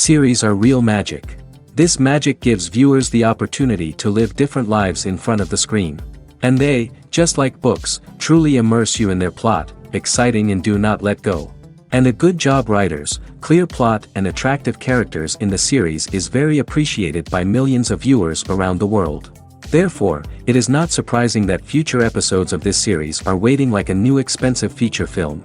Series are real magic. This magic gives viewers the opportunity to live different lives in front of the screen. And they, just like books, truly immerse you in their plot, exciting and do not let go. And a good job writers, clear plot and attractive characters in the series is very appreciated by millions of viewers around the world. Therefore, it is not surprising that future episodes of this series are waiting like a new expensive feature film.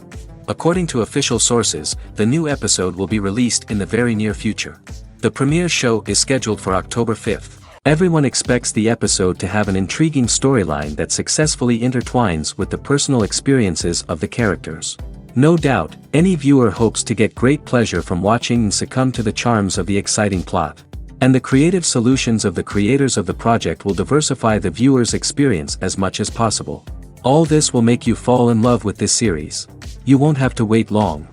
According to official sources, the new episode will be released in the very near future. The premiere show is scheduled for October 5th. Everyone expects the episode to have an intriguing storyline that successfully intertwines with the personal experiences of the characters. No doubt, any viewer hopes to get great pleasure from watching and succumb to the charms of the exciting plot. And the creative solutions of the creators of the project will diversify the viewer's experience as much as possible. All this will make you fall in love with this series. You won't have to wait long.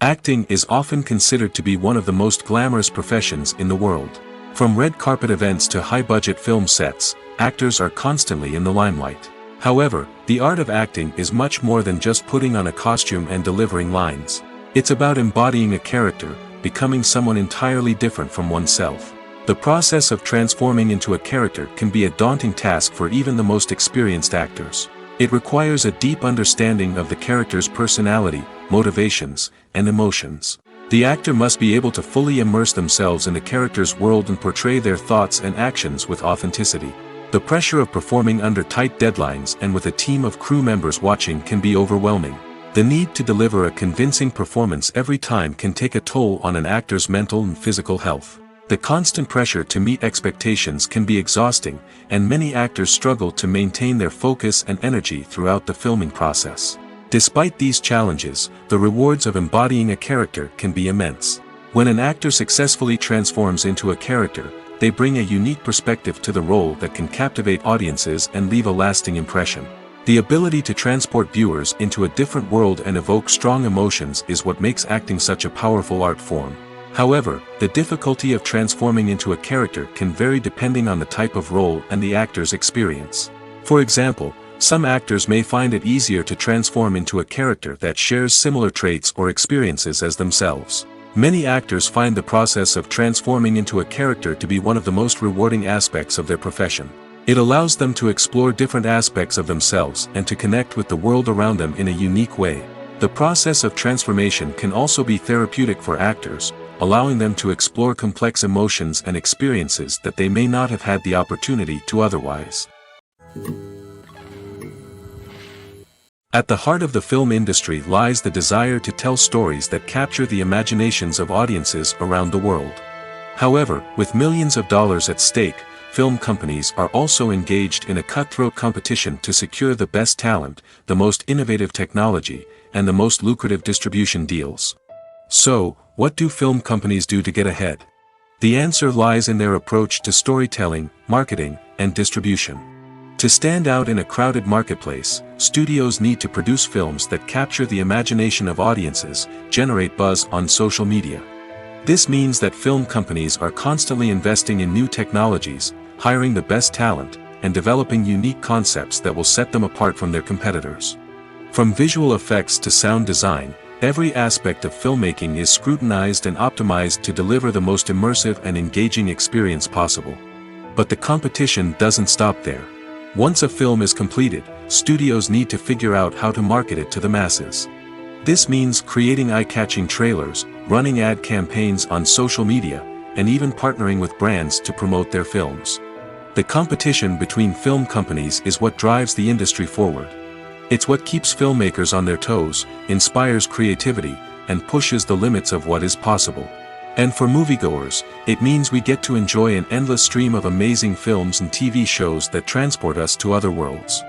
Acting is often considered to be one of the most glamorous professions in the world. From red carpet events to high-budget film sets, actors are constantly in the limelight. However, the art of acting is much more than just putting on a costume and delivering lines. It's about embodying a character, becoming someone entirely different from oneself. The process of transforming into a character can be a daunting task for even the most experienced actors. It requires a deep understanding of the character's personality, motivations, and emotions. The actor must be able to fully immerse themselves in the character's world and portray their thoughts and actions with authenticity. The pressure of performing under tight deadlines and with a team of crew members watching can be overwhelming. The need to deliver a convincing performance every time can take a toll on an actor's mental and physical health. The constant pressure to meet expectations can be exhausting, and many actors struggle to maintain their focus and energy throughout the filming process. Despite these challenges, the rewards of embodying a character can be immense. When an actor successfully transforms into a character, they bring a unique perspective to the role that can captivate audiences and leave a lasting impression. The ability to transport viewers into a different world and evoke strong emotions is what makes acting such a powerful art form. However, the difficulty of transforming into a character can vary depending on the type of role and the actor's experience. For example, some actors may find it easier to transform into a character that shares similar traits or experiences as themselves. Many actors find the process of transforming into a character to be one of the most rewarding aspects of their profession. It allows them to explore different aspects of themselves and to connect with the world around them in a unique way. The process of transformation can also be therapeutic for actors, allowing them to explore complex emotions and experiences that they may not have had the opportunity to otherwise. At the heart of the film industry lies the desire to tell stories that capture the imaginations of audiences around the world. However, with millions of dollars at stake, film companies are also engaged in a cutthroat competition to secure the best talent, the most innovative technology, and the most lucrative distribution deals. So, what do film companies do to get ahead? The answer lies in their approach to storytelling, marketing, and distribution. To stand out in a crowded marketplace, studios need to produce films that capture the imagination of audiences, generate buzz on social media. This means that film companies are constantly investing in new technologies, hiring the best talent, and developing unique concepts that will set them apart from their competitors. From visual effects to sound design, every aspect of filmmaking is scrutinized and optimized to deliver the most immersive and engaging experience possible. But the competition doesn't stop there. Once a film is completed, studios need to figure out how to market it to the masses. This means creating eye-catching trailers, running ad campaigns on social media, and even partnering with brands to promote their films. The competition between film companies is what drives the industry forward. It's what keeps filmmakers on their toes, inspires creativity, and pushes the limits of what is possible. And for moviegoers, it means we get to enjoy an endless stream of amazing films and TV shows that transport us to other worlds.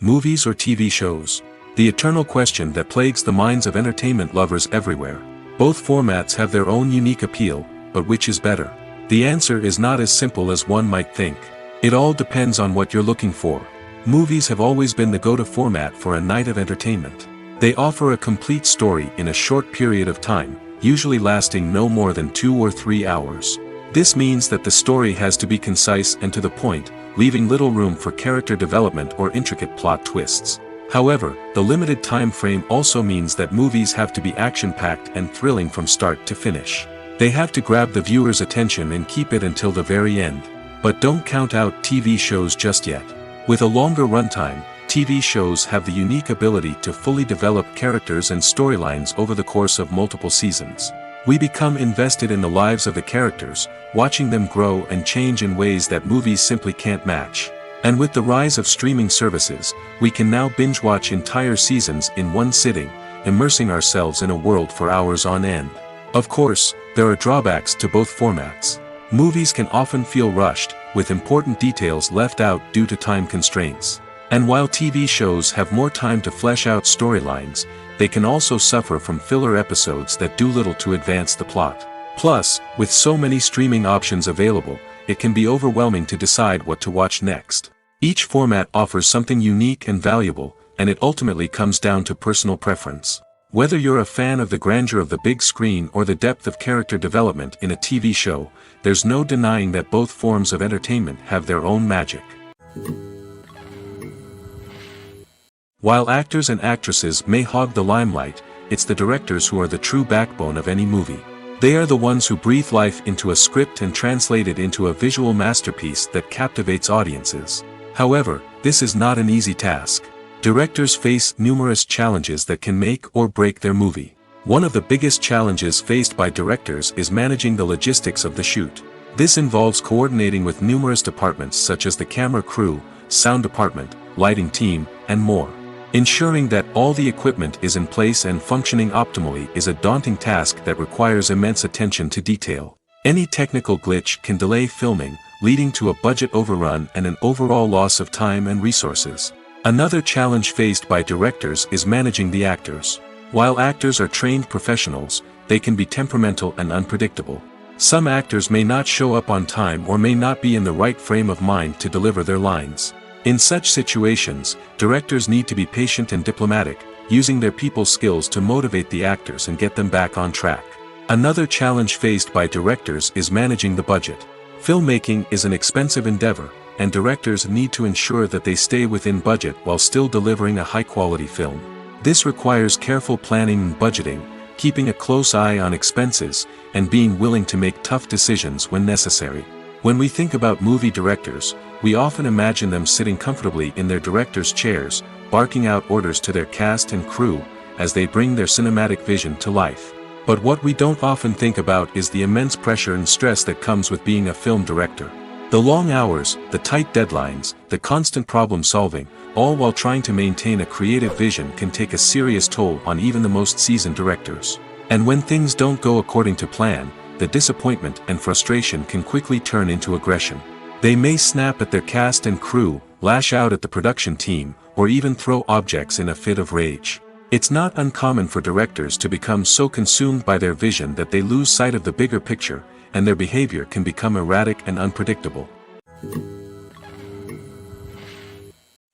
Movies or TV shows? The eternal question that plagues the minds of entertainment lovers everywhere. Both formats have their own unique appeal, but which is better? The answer is not as simple as one might think. It all depends on what you're looking for. Movies have always been the go-to format for a night of entertainment. They offer a complete story in a short period of time, usually lasting no more than 2 or 3 hours. This means that the story has to be concise and to the point, leaving little room for character development or intricate plot twists. However, the limited time frame also means that movies have to be action-packed and thrilling from start to finish. They have to grab the viewer's attention and keep it until the very end. But don't count out TV shows just yet. With a longer runtime, TV shows have the unique ability to fully develop characters and storylines over the course of multiple seasons. We become invested in the lives of the characters, watching them grow and change in ways that movies simply can't match. And with the rise of streaming services, we can now binge-watch entire seasons in one sitting, immersing ourselves in a world for hours on end. Of course, there are drawbacks to both formats. Movies can often feel rushed, with important details left out due to time constraints. And while TV shows have more time to flesh out storylines, they can also suffer from filler episodes that do little to advance the plot. Plus, with so many streaming options available, it can be overwhelming to decide what to watch next. Each format offers something unique and valuable, and it ultimately comes down to personal preference. Whether you're a fan of the grandeur of the big screen or the depth of character development in a TV show, there's no denying that both forms of entertainment have their own magic. While actors and actresses may hog the limelight, it's the directors who are the true backbone of any movie. They are the ones who breathe life into a script and translate it into a visual masterpiece that captivates audiences. However, this is not an easy task. Directors face numerous challenges that can make or break their movie. One of the biggest challenges faced by directors is managing the logistics of the shoot. This involves coordinating with numerous departments such as the camera crew, sound department, lighting team, and more. Ensuring that all the equipment is in place and functioning optimally is a daunting task that requires immense attention to detail. Any technical glitch can delay filming, leading to a budget overrun and an overall loss of time and resources. Another challenge faced by directors is managing the actors. While actors are trained professionals, they can be temperamental and unpredictable. Some actors may not show up on time or may not be in the right frame of mind to deliver their lines. In such situations, directors need to be patient and diplomatic, using their people skills to motivate the actors and get them back on track. Another challenge faced by directors is managing the budget. Filmmaking is an expensive endeavor, and directors need to ensure that they stay within budget while still delivering a high-quality film. This requires careful planning and budgeting, keeping a close eye on expenses, and being willing to make tough decisions when necessary. When we think about movie directors, we often imagine them sitting comfortably in their director's chairs, barking out orders to their cast and crew, as they bring their cinematic vision to life. But what we don't often think about is the immense pressure and stress that comes with being a film director. The long hours, the tight deadlines, the constant problem solving, all while trying to maintain a creative vision can take a serious toll on even the most seasoned directors. And when things don't go according to plan, the disappointment and frustration can quickly turn into aggression. They may snap at their cast and crew, lash out at the production team, or even throw objects in a fit of rage. It's not uncommon for directors to become so consumed by their vision that they lose sight of the bigger picture, and their behavior can become erratic and unpredictable.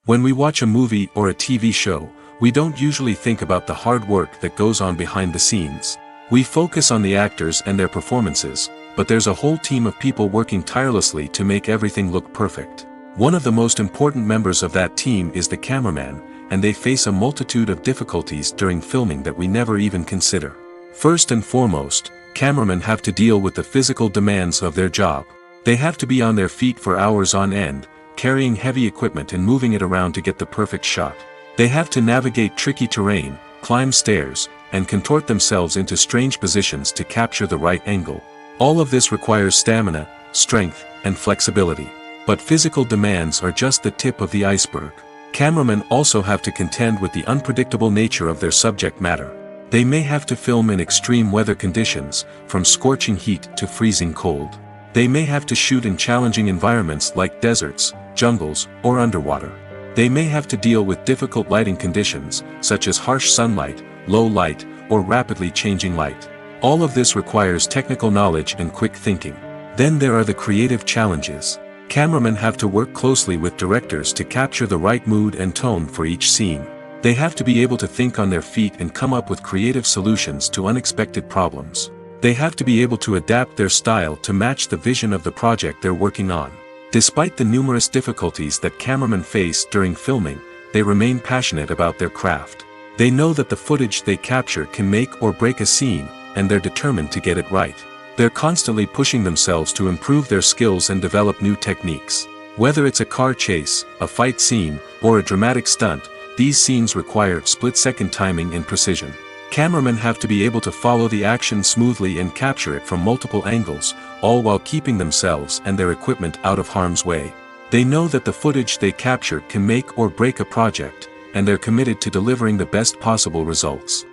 When we watch a movie or a TV show, we don't usually think about the hard work that goes on behind the scenes. We focus on the actors and their performances, but there's a whole team of people working tirelessly to make everything look perfect. One of the most important members of that team is the cameraman, and they face a multitude of difficulties during filming that we never even consider. First and foremost, cameramen have to deal with the physical demands of their job. They have to be on their feet for hours on end, carrying heavy equipment and moving it around to get the perfect shot. They have to navigate tricky terrain, climb stairs, and contort themselves into strange positions to capture the right angle. All of this requires stamina, strength, and flexibility. But physical demands are just the tip of the iceberg. Cameramen also have to contend with the unpredictable nature of their subject matter. They may have to film in extreme weather conditions, from scorching heat to freezing cold. They may have to shoot in challenging environments like deserts, jungles, or underwater. They may have to deal with difficult lighting conditions, such as harsh sunlight, low light, or rapidly changing light. All of this requires technical knowledge and quick thinking. Then there are the creative challenges. Cameramen have to work closely with directors to capture the right mood and tone for each scene. They have to be able to think on their feet and come up with creative solutions to unexpected problems. They have to be able to adapt their style to match the vision of the project they're working on. Despite the numerous difficulties that cameramen face during filming, they remain passionate about their craft. They know that the footage they capture can make or break a scene, and they're determined to get it right. They're constantly pushing themselves to improve their skills and develop new techniques. Whether it's a car chase, a fight scene, or a dramatic stunt, these scenes require split-second timing and precision. Cameramen have to be able to follow the action smoothly and capture it from multiple angles, all while keeping themselves and their equipment out of harm's way. They know that the footage they capture can make or break a project, and they're committed to delivering the best possible results.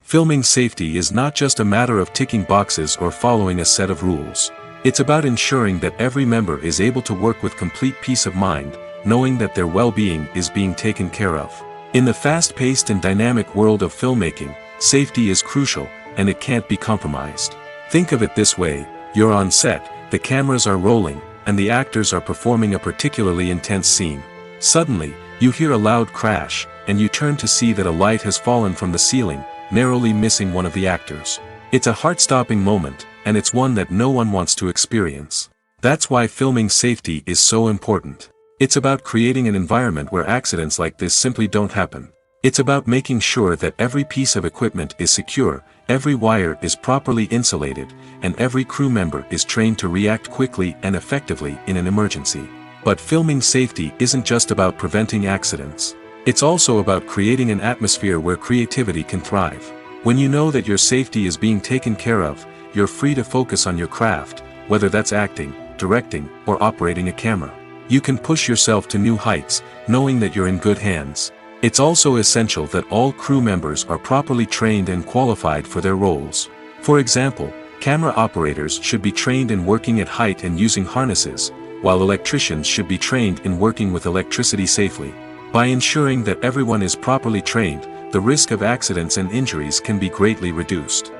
Filming safety is not just a matter of ticking boxes or following a set of rules. It's about ensuring that every member is able to work with complete peace of mind, knowing that their well-being is being taken care of. In the fast-paced and dynamic world of filmmaking, safety is crucial, and it can't be compromised. Think of it this way: you're on set, the cameras are rolling, and the actors are performing a particularly intense scene. Suddenly, you hear a loud crash, and you turn to see that a light has fallen from the ceiling, narrowly missing one of the actors. It's a heart-stopping moment, and it's one that no one wants to experience. That's why filming safety is so important. It's about creating an environment where accidents like this simply don't happen. It's about making sure that every piece of equipment is secure, every wire is properly insulated, and every crew member is trained to react quickly and effectively in an emergency. But filming safety isn't just about preventing accidents. It's also about creating an atmosphere where creativity can thrive. When you know that your safety is being taken care of, you're free to focus on your craft, whether that's acting, directing, or operating a camera. You can push yourself to new heights, knowing that you're in good hands. It's also essential that all crew members are properly trained and qualified for their roles. For example, camera operators should be trained in working at height and using harnesses, while electricians should be trained in working with electricity safely. By ensuring that everyone is properly trained, the risk of accidents and injuries can be greatly reduced.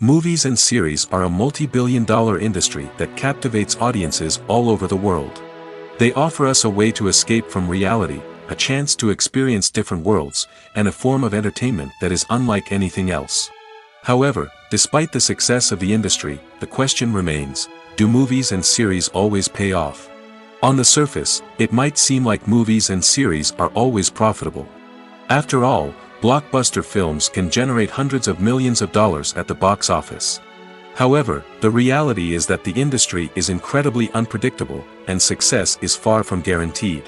Movies and series are a multi-billion-dollar industry that captivates audiences all over the world. They offer us a way to escape from reality, a chance to experience different worlds, and a form of entertainment that is unlike anything else. However, despite the success of the industry, the question remains: do movies and series always pay off? On the surface, it might seem like movies and series are always profitable. After all, blockbuster films can generate hundreds of millions of dollars at the box office. However, the reality is that the industry is incredibly unpredictable, and success is far from guaranteed.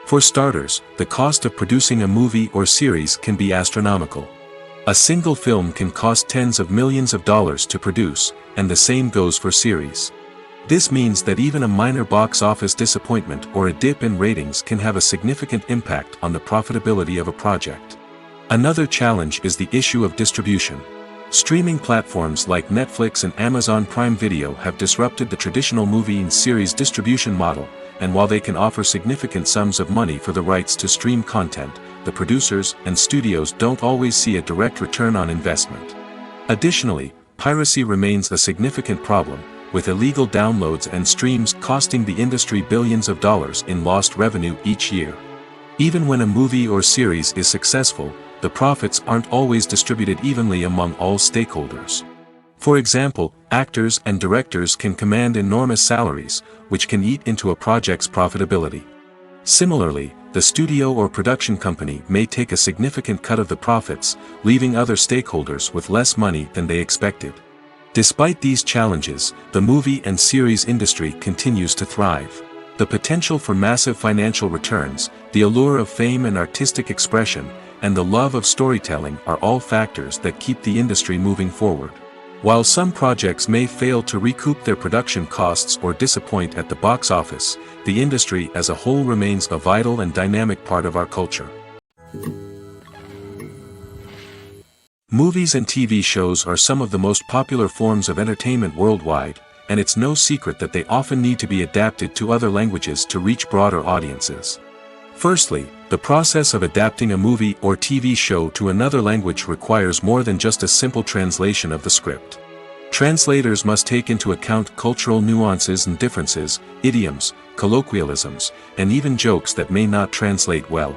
For starters, the cost of producing a movie or series can be astronomical. A single film can cost tens of millions of dollars to produce, and the same goes for series. This means that even a minor box office disappointment or a dip in ratings can have a significant impact on the profitability of a project. Another challenge is the issue of distribution. Streaming platforms like Netflix and Amazon Prime Video have disrupted the traditional movie and series distribution model, and while they can offer significant sums of money for the rights to stream content, the producers and studios don't always see a direct return on investment. Additionally, piracy remains a significant problem, with illegal downloads and streams costing the industry billions of dollars in lost revenue each year. Even when a movie or series is successful, the profits aren't always distributed evenly among all stakeholders. For example, actors and directors can command enormous salaries, which can eat into a project's profitability. Similarly, the studio or production company may take a significant cut of the profits, leaving other stakeholders with less money than they expected. Despite these challenges, the movie and series industry continues to thrive. The potential for massive financial returns, the allure of fame and artistic expression, and the love of storytelling are all factors that keep the industry moving forward. While some projects may fail to recoup their production costs or disappoint at the box office, the industry as a whole remains a vital and dynamic part of our culture. Movies and TV shows are some of the most popular forms of entertainment worldwide, and it's no secret that they often need to be adapted to other languages to reach broader audiences. Firstly, the process of adapting a movie or TV show to another language requires more than just a simple translation of the script. Translators must take into account cultural nuances and differences, idioms, colloquialisms, and even jokes that may not translate well.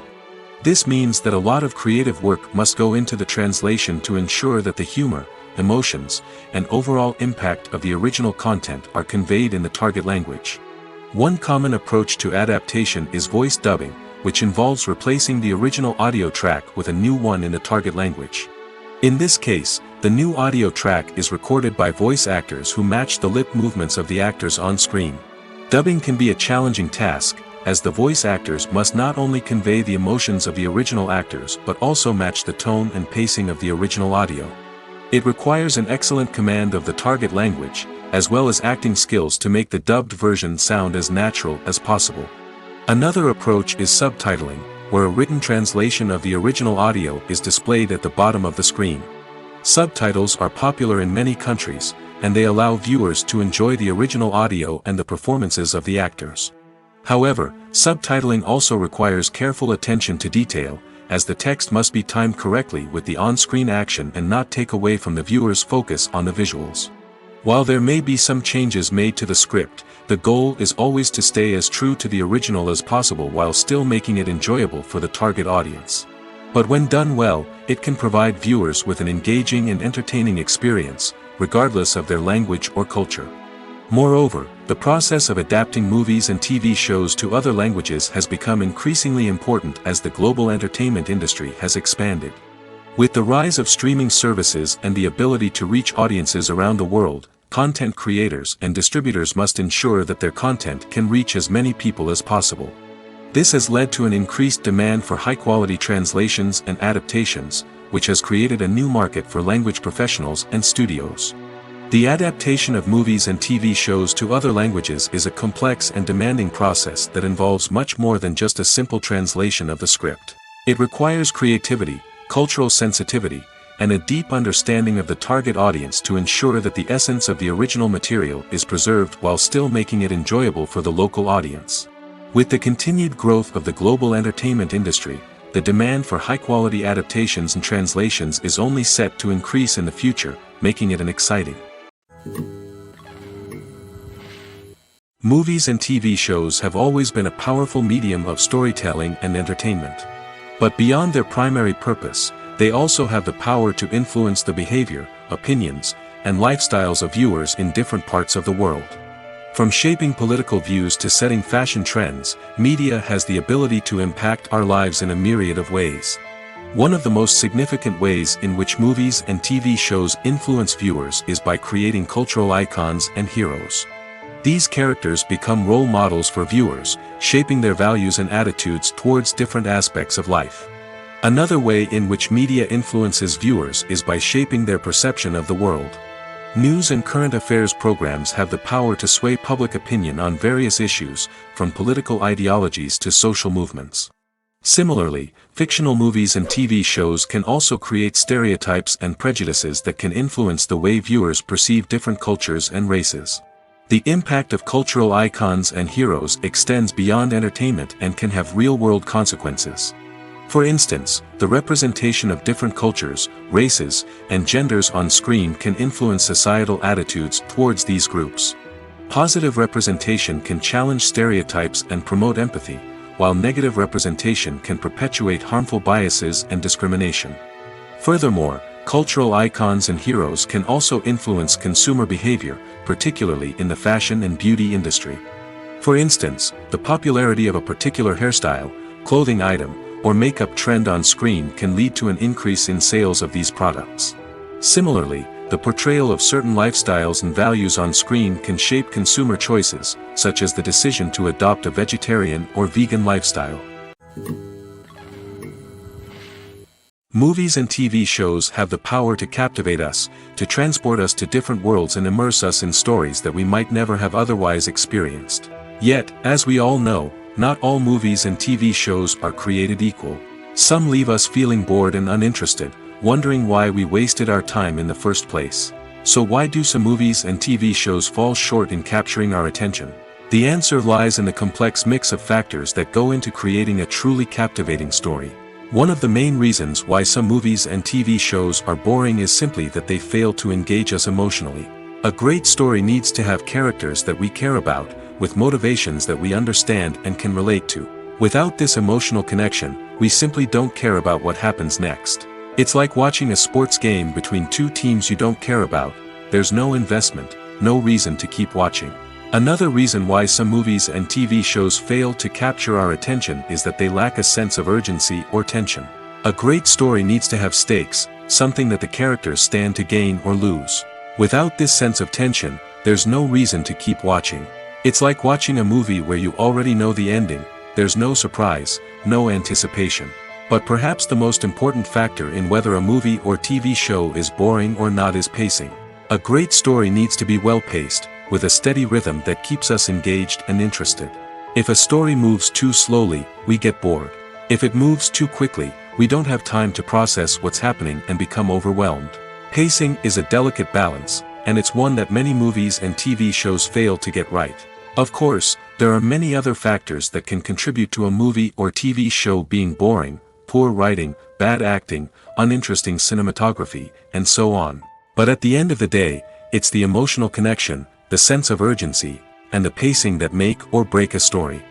This means that a lot of creative work must go into the translation to ensure that the humor, emotions, and overall impact of the original content are conveyed in the target language. One common approach to adaptation is voice dubbing, which involves replacing the original audio track with a new one in the target language. In this case, the new audio track is recorded by voice actors who match the lip movements of the actors on screen. Dubbing can be a challenging task, as the voice actors must not only convey the emotions of the original actors but also match the tone and pacing of the original audio. It requires an excellent command of the target language, as well as acting skills to make the dubbed version sound as natural as possible. Another approach is subtitling, where a written translation of the original audio is displayed at the bottom of the screen. Subtitles are popular in many countries, and they allow viewers to enjoy the original audio and the performances of the actors. However, subtitling also requires careful attention to detail, as the text must be timed correctly with the on-screen action and not take away from the viewer's focus on the visuals. While there may be some changes made to the script, the goal is always to stay as true to the original as possible while still making it enjoyable for the target audience. But when done well, it can provide viewers with an engaging and entertaining experience, regardless of their language or culture. Moreover, the process of adapting movies and TV shows to other languages has become increasingly important as the global entertainment industry has expanded. With the rise of streaming services and the ability to reach audiences around the world, content creators and distributors must ensure that their content can reach as many people as possible. This has led to an increased demand for high-quality translations and adaptations, which has created a new market for language professionals and studios. The adaptation of movies and TV shows to other languages is a complex and demanding process that involves much more than just a simple translation of the script. It requires creativity, cultural sensitivity, and a deep understanding of the target audience to ensure that the essence of the original material is preserved while still making it enjoyable for the local audience. With the continued growth of the global entertainment industry, the demand for high-quality adaptations and translations is only set to increase in the future, making it an exciting. Movies and TV shows have always been a powerful medium of storytelling and entertainment. But beyond their primary purpose, they also have the power to influence the behavior, opinions, and lifestyles of viewers in different parts of the world. From shaping political views to setting fashion trends, media has the ability to impact our lives in a myriad of ways. One of the most significant ways in which movies and TV shows influence viewers is by creating cultural icons and heroes. These characters become role models for viewers, shaping their values and attitudes towards different aspects of life. Another way in which media influences viewers is by shaping their perception of the world. News and current affairs programs have the power to sway public opinion on various issues, from political ideologies to social movements. Similarly, fictional movies and TV shows can also create stereotypes and prejudices that can influence the way viewers perceive different cultures and races. The impact of cultural icons and heroes extends beyond entertainment and can have real-world consequences. For instance, the representation of different cultures, races, and genders on screen can influence societal attitudes towards these groups. Positive representation can challenge stereotypes and promote empathy, while negative representation can perpetuate harmful biases and discrimination. Furthermore, cultural icons and heroes can also influence consumer behavior, particularly in the fashion and beauty industry. For instance, the popularity of a particular hairstyle, clothing item, or makeup trend on screen can lead to an increase in sales of these products. Similarly, the portrayal of certain lifestyles and values on screen can shape consumer choices, such as the decision to adopt a vegetarian or vegan lifestyle. Movies and TV shows have the power to captivate us, to transport us to different worlds and immerse us in stories that we might never have otherwise experienced. Yet, as we all know, not all movies and TV shows are created equal. Some leave us feeling bored and uninterested, wondering why we wasted our time in the first place. So why do some movies and TV shows fall short in capturing our attention? The answer lies in the complex mix of factors that go into creating a truly captivating story. One of the main reasons why some movies and TV shows are boring is simply that they fail to engage us emotionally. A great story needs to have characters that we care about, with motivations that we understand and can relate to. Without this emotional connection, we simply don't care about what happens next. It's like watching a sports game between two teams you don't care about. There's no investment, no reason to keep watching. Another reason why some movies and TV shows fail to capture our attention is that they lack a sense of urgency or tension. A great story needs to have stakes, something that the characters stand to gain or lose. Without this sense of tension, there's no reason to keep watching. It's like watching a movie where you already know the ending. There's no surprise, no anticipation. But perhaps the most important factor in whether a movie or TV show is boring or not is pacing. A great story needs to be well-paced, with a steady rhythm that keeps us engaged and interested. If a story moves too slowly, we get bored. If it moves too quickly, we don't have time to process what's happening and become overwhelmed. Pacing is a delicate balance, and it's one that many movies and TV shows fail to get right. Of course, there are many other factors that can contribute to a movie or TV show being boring: poor writing, bad acting, uninteresting cinematography, and so on. But at the end of the day, it's the emotional connection, the sense of urgency, and the pacing that make or break a story.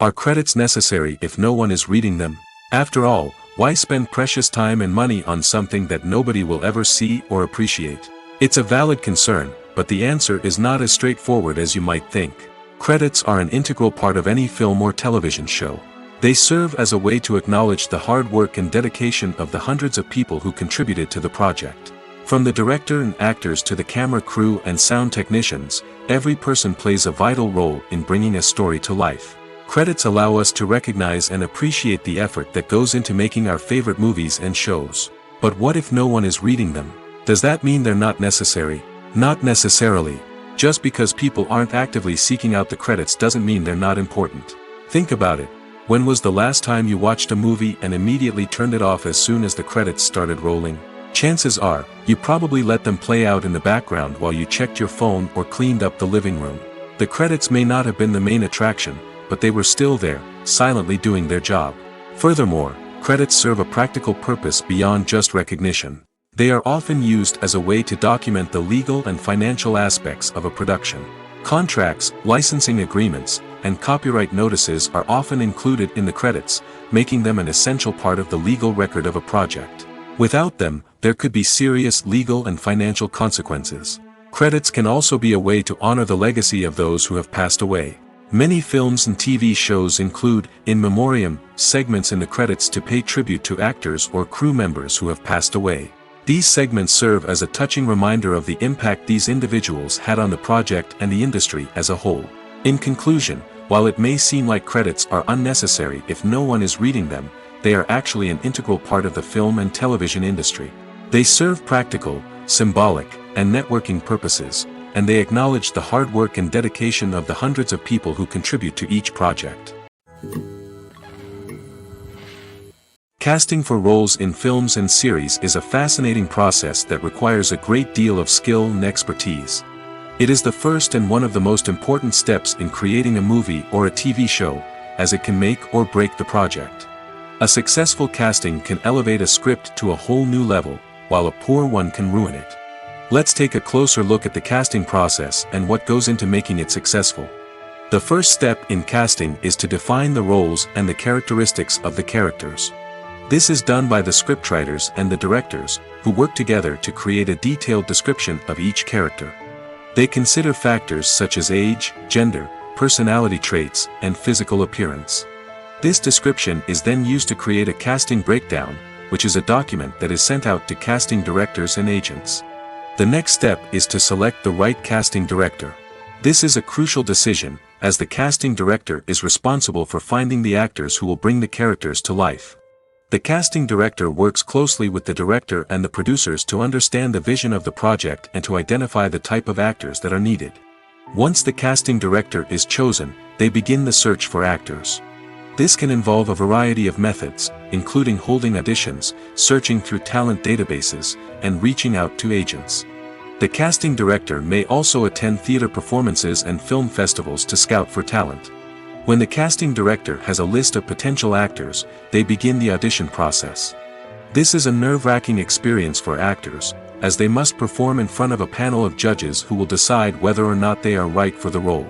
Are credits necessary if no one is reading them? After all, why spend precious time and money on something that nobody will ever see or appreciate? It's a valid concern, but the answer is not as straightforward as you might think. Credits are an integral part of any film or television show. They serve as a way to acknowledge the hard work and dedication of the hundreds of people who contributed to the project. From the director and actors to the camera crew and sound technicians, every person plays a vital role in bringing a story to life. Credits allow us to recognize and appreciate the effort that goes into making our favorite movies and shows. But what if no one is reading them? Does that mean they're not necessary? Not necessarily. Just because people aren't actively seeking out the credits doesn't mean they're not important. Think about it. When was the last time you watched a movie and immediately turned it off as soon as the credits started rolling? Chances are, you probably let them play out in the background while you checked your phone or cleaned up the living room. The credits may not have been the main attraction, but they were still there, silently doing their job. Furthermore, credits serve a practical purpose beyond just recognition. They are often used as a way to document the legal and financial aspects of a production. Contracts, licensing agreements, and copyright notices are often included in the credits, making them an essential part of the legal record of a project. Without them, there could be serious legal and financial consequences. Credits can also be a way to honor the legacy of those who have passed away. Many films and TV shows include in memoriam segments in the credits to pay tribute to actors or crew members who have passed away. These segments serve as a touching reminder of the impact these individuals had on the project and the industry as a whole. In conclusion, while it may seem like credits are unnecessary if no one is reading them, they are actually an integral part of the film and television industry. They serve practical, symbolic, and networking purposes, and they acknowledge the hard work and dedication of the hundreds of people who contribute to each project. Casting for roles in films and series is a fascinating process that requires a great deal of skill and expertise. It is the first and one of the most important steps in creating a movie or a TV show, as it can make or break the project. A successful casting can elevate a script to a whole new level, while a poor one can ruin it. Let's take a closer look at the casting process and what goes into making it successful. The first step in casting is to define the roles and the characteristics of the characters. This is done by the scriptwriters and the directors, who work together to create a detailed description of each character. They consider factors such as age, gender, personality traits, and physical appearance. This description is then used to create a casting breakdown, which is a document that is sent out to casting directors and agents. The next step is to select the right casting director. This is a crucial decision, as the casting director is responsible for finding the actors who will bring the characters to life. The casting director works closely with the director and the producers to understand the vision of the project and to identify the type of actors that are needed. Once the casting director is chosen, they begin the search for actors. This can involve a variety of methods, including holding auditions, searching through talent databases, and reaching out to agents. The casting director may also attend theater performances and film festivals to scout for talent. When the casting director has a list of potential actors, they begin the audition process. This is a nerve-wracking experience for actors, as they must perform in front of a panel of judges who will decide whether or not they are right for the role.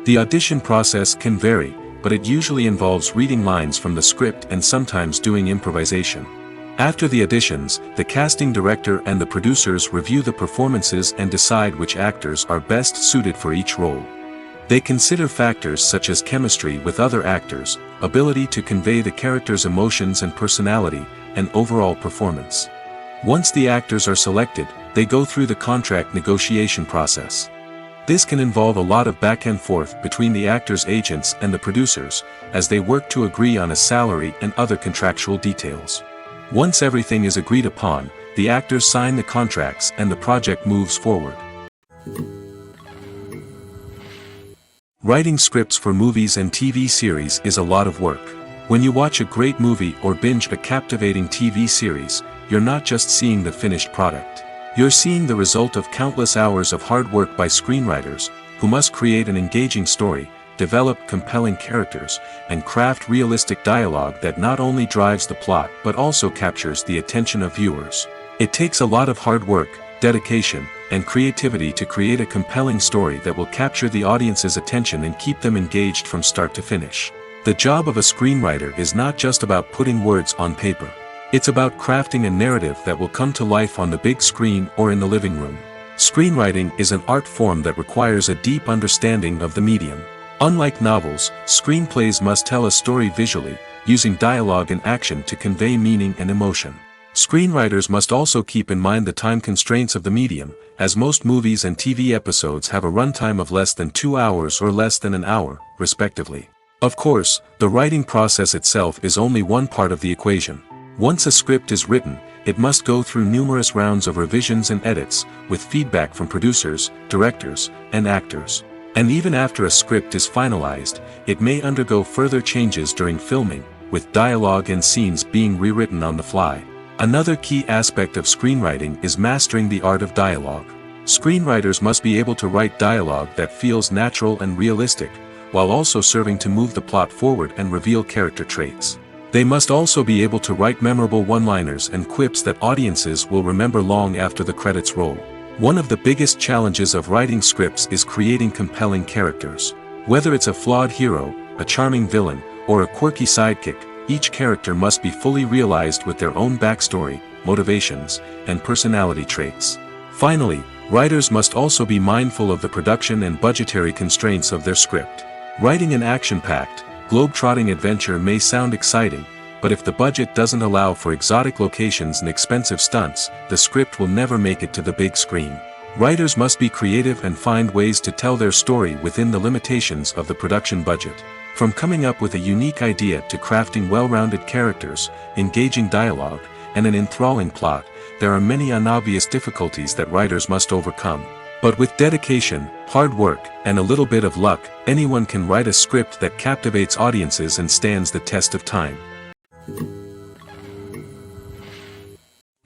The audition process can vary, but it usually involves reading lines from the script and sometimes doing improvisation. After the auditions, the casting director and the producers review the performances and decide which actors are best suited for each role. They consider factors such as chemistry with other actors, ability to convey the character's emotions and personality, and overall performance. Once the actors are selected, they go through the contract negotiation process. This can involve a lot of back and forth between the actors' agents and the producers, as they work to agree on a salary and other contractual details. Once everything is agreed upon, the actors sign the contracts and the project moves forward. Writing scripts for movies and TV series is a lot of work. When you watch a great movie or binge a captivating TV series, you're not just seeing the finished product. You're seeing the result of countless hours of hard work by screenwriters, who must create an engaging story, develop compelling characters, and craft realistic dialogue that not only drives the plot but also captures the attention of viewers. It takes a lot of hard work, dedication, and creativity to create a compelling story that will capture the audience's attention and keep them engaged from start to finish. The job of a screenwriter is not just about putting words on paper. It's about crafting a narrative that will come to life on the big screen or in the living room. Screenwriting is an art form that requires a deep understanding of the medium. Unlike novels, screenplays must tell a story visually, using dialogue and action to convey meaning and emotion. Screenwriters must also keep in mind the time constraints of the medium, as most movies and TV episodes have a runtime of less than 2 hours or less than an hour, respectively. Of course, the writing process itself is only one part of the equation. Once a script is written, it must go through numerous rounds of revisions and edits, with feedback from producers, directors, and actors. And even after a script is finalized, it may undergo further changes during filming, with dialogue and scenes being rewritten on the fly. Another key aspect of screenwriting is mastering the art of dialogue. Screenwriters must be able to write dialogue that feels natural and realistic, while also serving to move the plot forward and reveal character traits. They must also be able to write memorable one-liners and quips that audiences will remember long after the credits roll. One of the biggest challenges of writing scripts is creating compelling characters. Whether it's a flawed hero, a charming villain, or a quirky sidekick, each character must be fully realized with their own backstory, motivations, and personality traits. Finally, writers must also be mindful of the production and budgetary constraints of their script. Writing an action-packed, globe-trotting adventure may sound exciting, but if the budget doesn't allow for exotic locations and expensive stunts, the script will never make it to the big screen. Writers must be creative and find ways to tell their story within the limitations of the production budget. From coming up with a unique idea to crafting well-rounded characters, engaging dialogue, and an enthralling plot, there are many unobvious difficulties that writers must overcome. But with dedication, hard work, and a little bit of luck, anyone can write a script that captivates audiences and stands the test of time.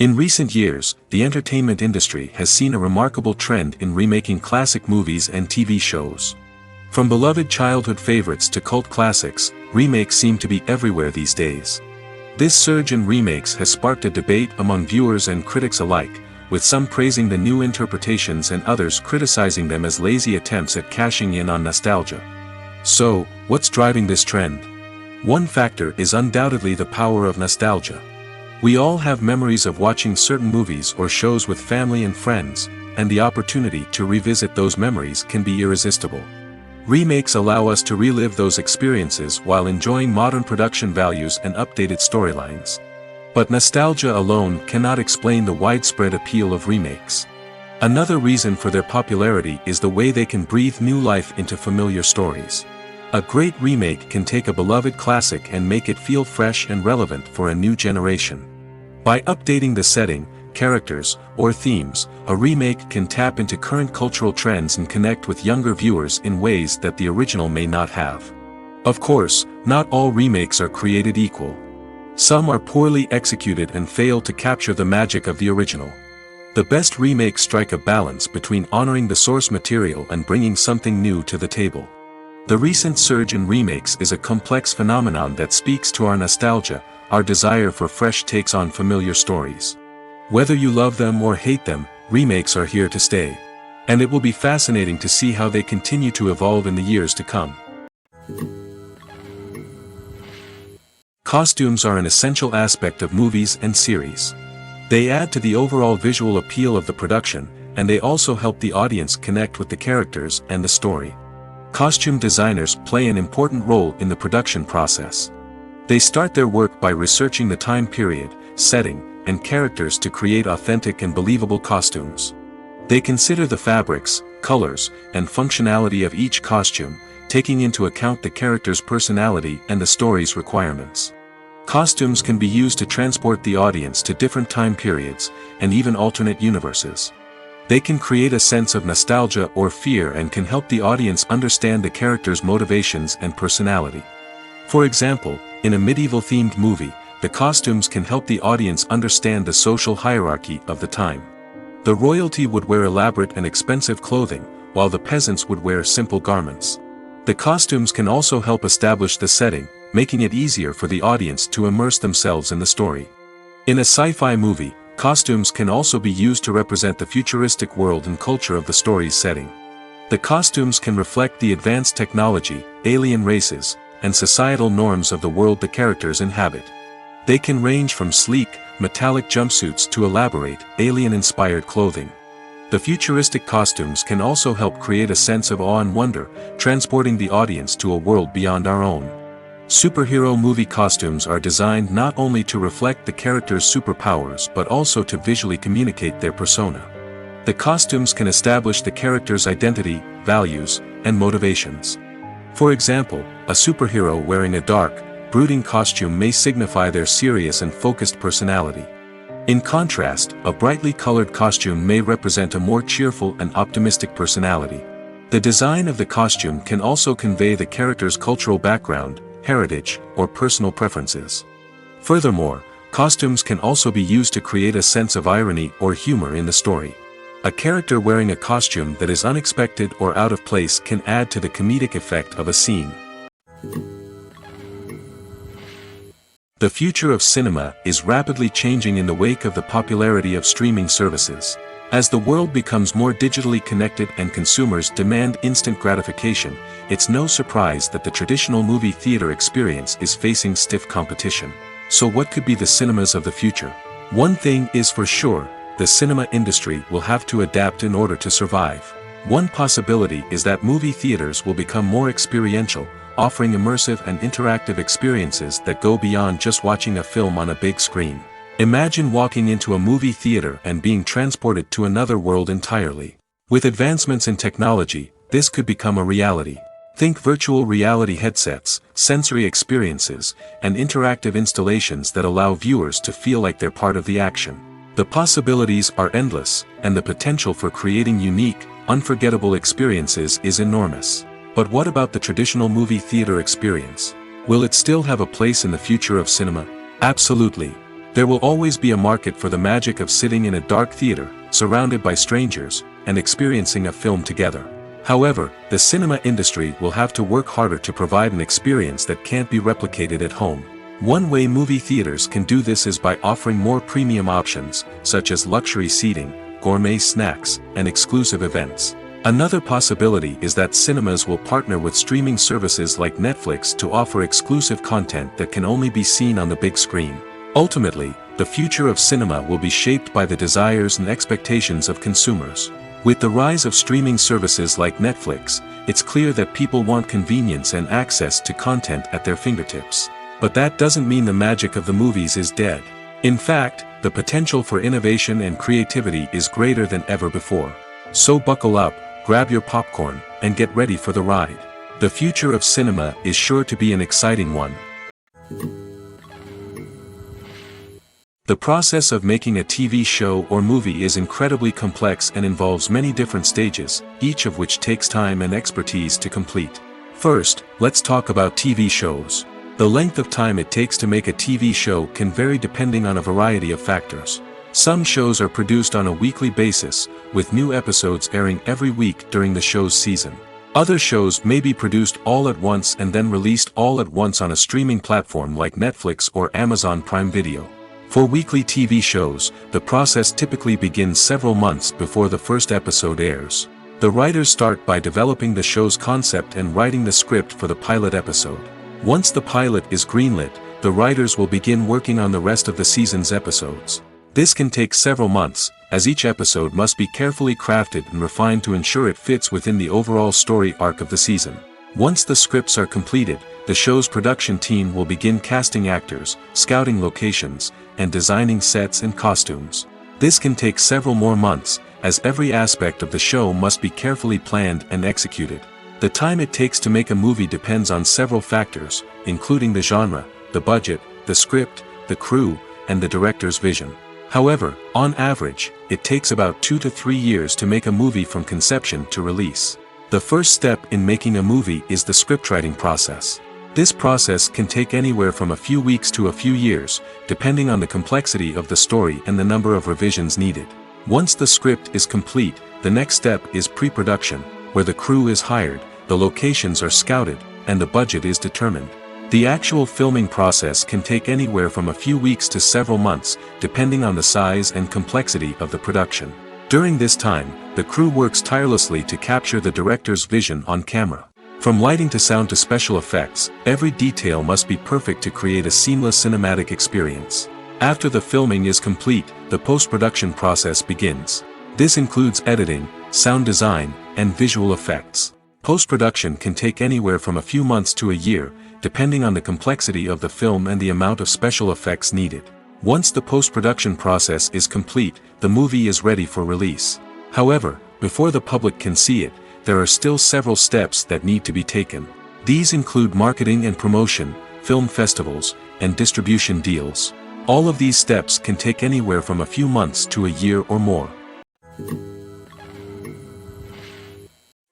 In recent years, the entertainment industry has seen a remarkable trend in remaking classic movies and TV shows. From beloved childhood favorites to cult classics, remakes seem to be everywhere these days. This surge in remakes has sparked a debate among viewers and critics alike, with some praising the new interpretations and others criticizing them as lazy attempts at cashing in on nostalgia. So, what's driving this trend? One factor is undoubtedly the power of nostalgia. We all have memories of watching certain movies or shows with family and friends, and the opportunity to revisit those memories can be irresistible. Remakes allow us to relive those experiences while enjoying modern production values and updated storylines. But nostalgia alone cannot explain the widespread appeal of remakes. Another reason for their popularity is the way they can breathe new life into familiar stories. A great remake can take a beloved classic and make it feel fresh and relevant for a new generation. By updating the setting, characters, or themes, a remake can tap into current cultural trends and connect with younger viewers in ways that the original may not have. Of course, not all remakes are created equal. Some are poorly executed and fail to capture the magic of the original. The best remakes strike a balance between honoring the source material and bringing something new to the table. The recent surge in remakes is a complex phenomenon that speaks to our nostalgia, our desire for fresh takes on familiar stories. Whether you love them or hate them, remakes are here to stay. And it will be fascinating to see how they continue to evolve in the years to come. Costumes are an essential aspect of movies and series. They add to the overall visual appeal of the production, and they also help the audience connect with the characters and the story. Costume designers play an important role in the production process. They start their work by researching the time period, setting, and characters to create authentic and believable costumes. They consider the fabrics, colors, and functionality of each costume, taking into account the character's personality and the story's requirements. Costumes can be used to transport the audience to different time periods, and even alternate universes. They can create a sense of nostalgia or fear and can help the audience understand the character's motivations and personality. For example, in a medieval-themed movie, the costumes can help the audience understand the social hierarchy of the time. The royalty would wear elaborate and expensive clothing, while the peasants would wear simple garments. The costumes can also help establish the setting, making it easier for the audience to immerse themselves in the story. In a sci-fi movie, costumes can also be used to represent the futuristic world and culture of the story's setting. The costumes can reflect the advanced technology, alien races, and societal norms of the world the characters inhabit. They can range from sleek, metallic jumpsuits to elaborate, alien-inspired clothing. The futuristic costumes can also help create a sense of awe and wonder, transporting the audience to a world beyond our own. Superhero movie costumes are designed not only to reflect the character's superpowers but also to visually communicate their persona. The costumes can establish the character's identity, values, and motivations. For example, a superhero wearing a dark, brooding costume may signify their serious and focused personality. In contrast, a brightly colored costume may represent a more cheerful and optimistic personality. The design of the costume can also convey the character's cultural background, heritage, or personal preferences. Furthermore, costumes can also be used to create a sense of irony or humor in the story. A character wearing a costume that is unexpected or out of place can add to the comedic effect of a scene. The future of cinema is rapidly changing in the wake of the popularity of streaming services. As the world becomes more digitally connected and consumers demand instant gratification, it's no surprise that the traditional movie theater experience is facing stiff competition. So what could be the cinemas of the future? One thing is for sure, the cinema industry will have to adapt in order to survive. One possibility is that movie theaters will become more experiential, offering immersive and interactive experiences that go beyond just watching a film on a big screen. Imagine walking into a movie theater and being transported to another world entirely. With advancements in technology, this could become a reality. Think virtual reality headsets, sensory experiences, and interactive installations that allow viewers to feel like they're part of the action. The possibilities are endless, and the potential for creating unique, unforgettable experiences is enormous. But what about the traditional movie theater experience? Will it still have a place in the future of cinema? Absolutely. There will always be a market for the magic of sitting in a dark theater, surrounded by strangers, and experiencing a film together. However, the cinema industry will have to work harder to provide an experience that can't be replicated at home. One way movie theaters can do this is by offering more premium options, such as luxury seating, gourmet snacks, and exclusive events. Another possibility is that cinemas will partner with streaming services like Netflix to offer exclusive content that can only be seen on the big screen. Ultimately, the future of cinema will be shaped by the desires and expectations of consumers. With the rise of streaming services like Netflix, it's clear that people want convenience and access to content at their fingertips. But that doesn't mean the magic of the movies is dead. In fact, the potential for innovation and creativity is greater than ever before. So buckle up, grab your popcorn, and get ready for the ride. The future of cinema is sure to be an exciting one. The process of making a TV show or movie is incredibly complex and involves many different stages, each of which takes time and expertise to complete. First, let's talk about TV shows. The length of time it takes to make a TV show can vary depending on a variety of factors. Some shows are produced on a weekly basis, with new episodes airing every week during the show's season. Other shows may be produced all at once and then released all at once on a streaming platform like Netflix or Amazon Prime Video. For weekly TV shows, the process typically begins several months before the first episode airs. The writers start by developing the show's concept and writing the script for the pilot episode. Once the pilot is greenlit, the writers will begin working on the rest of the season's episodes. This can take several months, as each episode must be carefully crafted and refined to ensure it fits within the overall story arc of the season. Once the scripts are completed, the show's production team will begin casting actors, scouting locations, and designing sets and costumes. This can take several more months, as every aspect of the show must be carefully planned and executed. The time it takes to make a movie depends on several factors, including the genre, the budget, the script, the crew, and the director's vision. However, on average, it takes about 2 to 3 years to make a movie from conception to release. The first step in making a movie is the scriptwriting process. This process can take anywhere from a few weeks to a few years, depending on the complexity of the story and the number of revisions needed. Once the script is complete, the next step is pre-production, where the crew is hired, the locations are scouted, and the budget is determined. The actual filming process can take anywhere from a few weeks to several months, depending on the size and complexity of the production. During this time, the crew works tirelessly to capture the director's vision on camera. From lighting to sound to special effects, every detail must be perfect to create a seamless cinematic experience. After the filming is complete, the post-production process begins. This includes editing, sound design, and visual effects. Post-production can take anywhere from a few months to a year, depending on the complexity of the film and the amount of special effects needed. Once the post-production process is complete, the movie is ready for release. However, before the public can see it, there are still several steps that need to be taken. These include marketing and promotion, film festivals, and distribution deals. All of these steps can take anywhere from a few months to a year or more.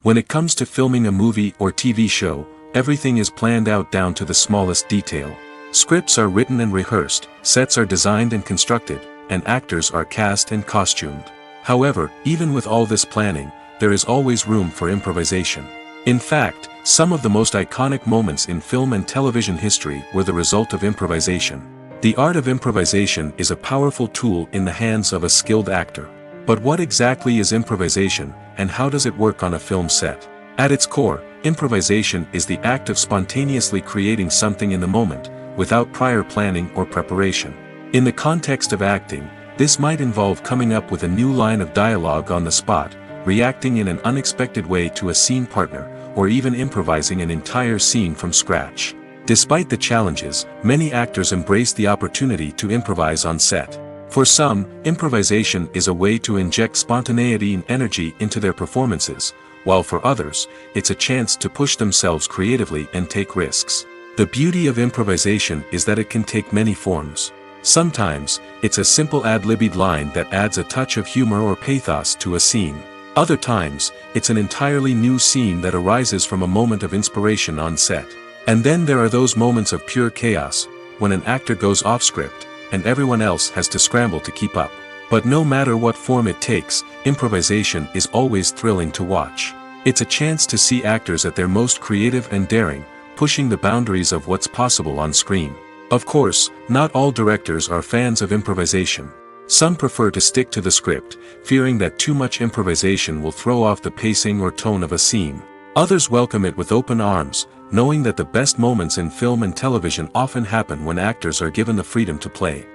When it comes to filming a movie or TV show, everything is planned out down to the smallest detail. Scripts are written and rehearsed, sets are designed and constructed, and actors are cast and costumed. However, even with all this planning, there is always room for improvisation. In fact, some of the most iconic moments in film and television history were the result of improvisation. The art of improvisation is a powerful tool in the hands of a skilled actor. But what exactly is improvisation, and how does it work on a film set? At its core, improvisation is the act of spontaneously creating something in the moment, without prior planning or preparation. In the context of acting, this might involve coming up with a new line of dialogue on the spot, reacting in an unexpected way to a scene partner, or even improvising an entire scene from scratch. Despite the challenges, many actors embrace the opportunity to improvise on set. For some, improvisation is a way to inject spontaneity and energy into their performances, while for others, it's a chance to push themselves creatively and take risks. The beauty of improvisation is that it can take many forms. Sometimes, it's a simple ad-libbed line that adds a touch of humor or pathos to a scene. Other times, it's an entirely new scene that arises from a moment of inspiration on set. And then there are those moments of pure chaos, when an actor goes off script, and everyone else has to scramble to keep up. But no matter what form it takes, improvisation is always thrilling to watch. It's a chance to see actors at their most creative and daring, pushing the boundaries of what's possible on screen. Of course, not all directors are fans of improvisation. Some prefer to stick to the script, fearing that too much improvisation will throw off the pacing or tone of a scene. Others welcome it with open arms, knowing that the best moments in film and television often happen when actors are given the freedom to play.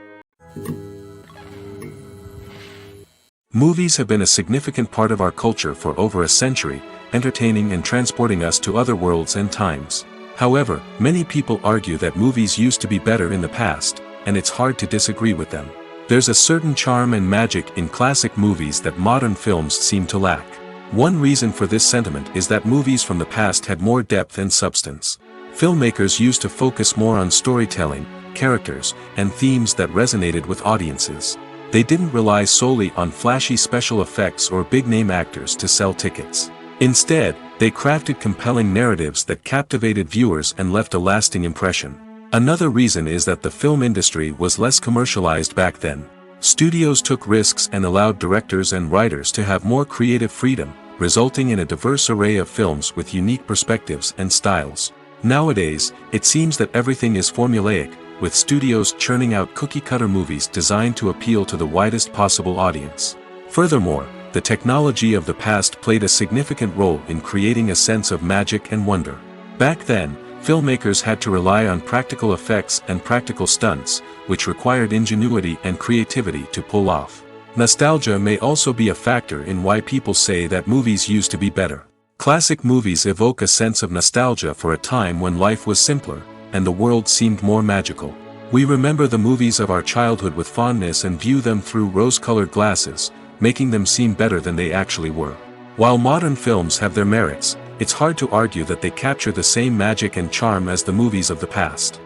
Movies have been a significant part of our culture for over a century, entertaining and transporting us to other worlds and times. However, many people argue that movies used to be better in the past, and it's hard to disagree with them. There's a certain charm and magic in classic movies that modern films seem to lack. One reason for this sentiment is that movies from the past had more depth and substance. Filmmakers used to focus more on storytelling, characters, and themes that resonated with audiences. They didn't rely solely on flashy special effects or big-name actors to sell tickets. Instead, they crafted compelling narratives that captivated viewers and left a lasting impression. Another reason is that the film industry was less commercialized back then. Studios took risks and allowed directors and writers to have more creative freedom, resulting in a diverse array of films with unique perspectives and styles. Nowadays, it seems that everything is formulaic, with studios churning out cookie-cutter movies designed to appeal to the widest possible audience. Furthermore, the technology of the past played a significant role in creating a sense of magic and wonder. Back then, filmmakers had to rely on practical effects and practical stunts, which required ingenuity and creativity to pull off. Nostalgia may also be a factor in why people say that movies used to be better. Classic movies evoke a sense of nostalgia for a time when life was simpler, and the world seemed more magical. We remember the movies of our childhood with fondness and view them through rose-colored glasses, making them seem better than they actually were. While modern films have their merits, it's hard to argue that they capture the same magic and charm as the movies of the past.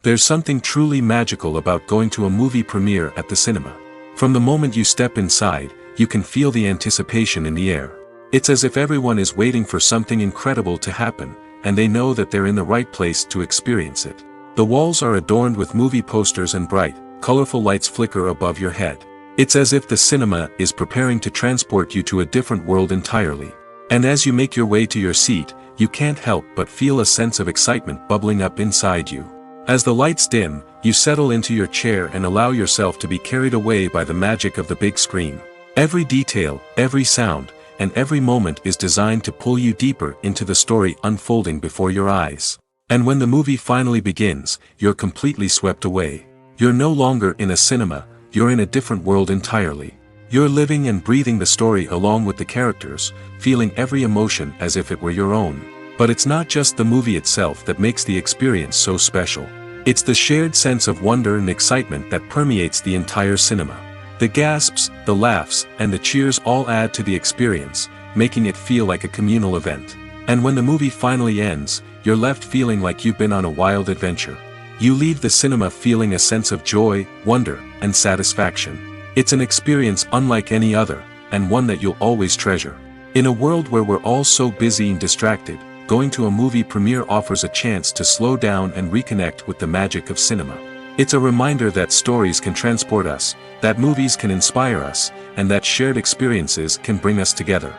There's something truly magical about going to a movie premiere at the cinema. From the moment you step inside, you can feel the anticipation in the air. It's as if everyone is waiting for something incredible to happen, and they know that they're in the right place to experience it. The walls are adorned with movie posters and bright, colorful lights flicker above your head. It's as if the cinema is preparing to transport you to a different world entirely. And as you make your way to your seat, you can't help but feel a sense of excitement bubbling up inside you. As the lights dim, you settle into your chair and allow yourself to be carried away by the magic of the big screen. Every detail, every sound, and every moment is designed to pull you deeper into the story unfolding before your eyes. And when the movie finally begins, you're completely swept away. You're no longer in a cinema, you're in a different world entirely. You're living and breathing the story along with the characters, feeling every emotion as if it were your own. But it's not just the movie itself that makes the experience so special. It's the shared sense of wonder and excitement that permeates the entire cinema. The gasps, the laughs, and the cheers all add to the experience, making it feel like a communal event. And when the movie finally ends, you're left feeling like you've been on a wild adventure. You leave the cinema feeling a sense of joy, wonder, and satisfaction. It's an experience unlike any other, and one that you'll always treasure. In a world where we're all so busy and distracted, going to a movie premiere offers a chance to slow down and reconnect with the magic of cinema. It's a reminder that stories can transport us, that movies can inspire us, and that shared experiences can bring us together.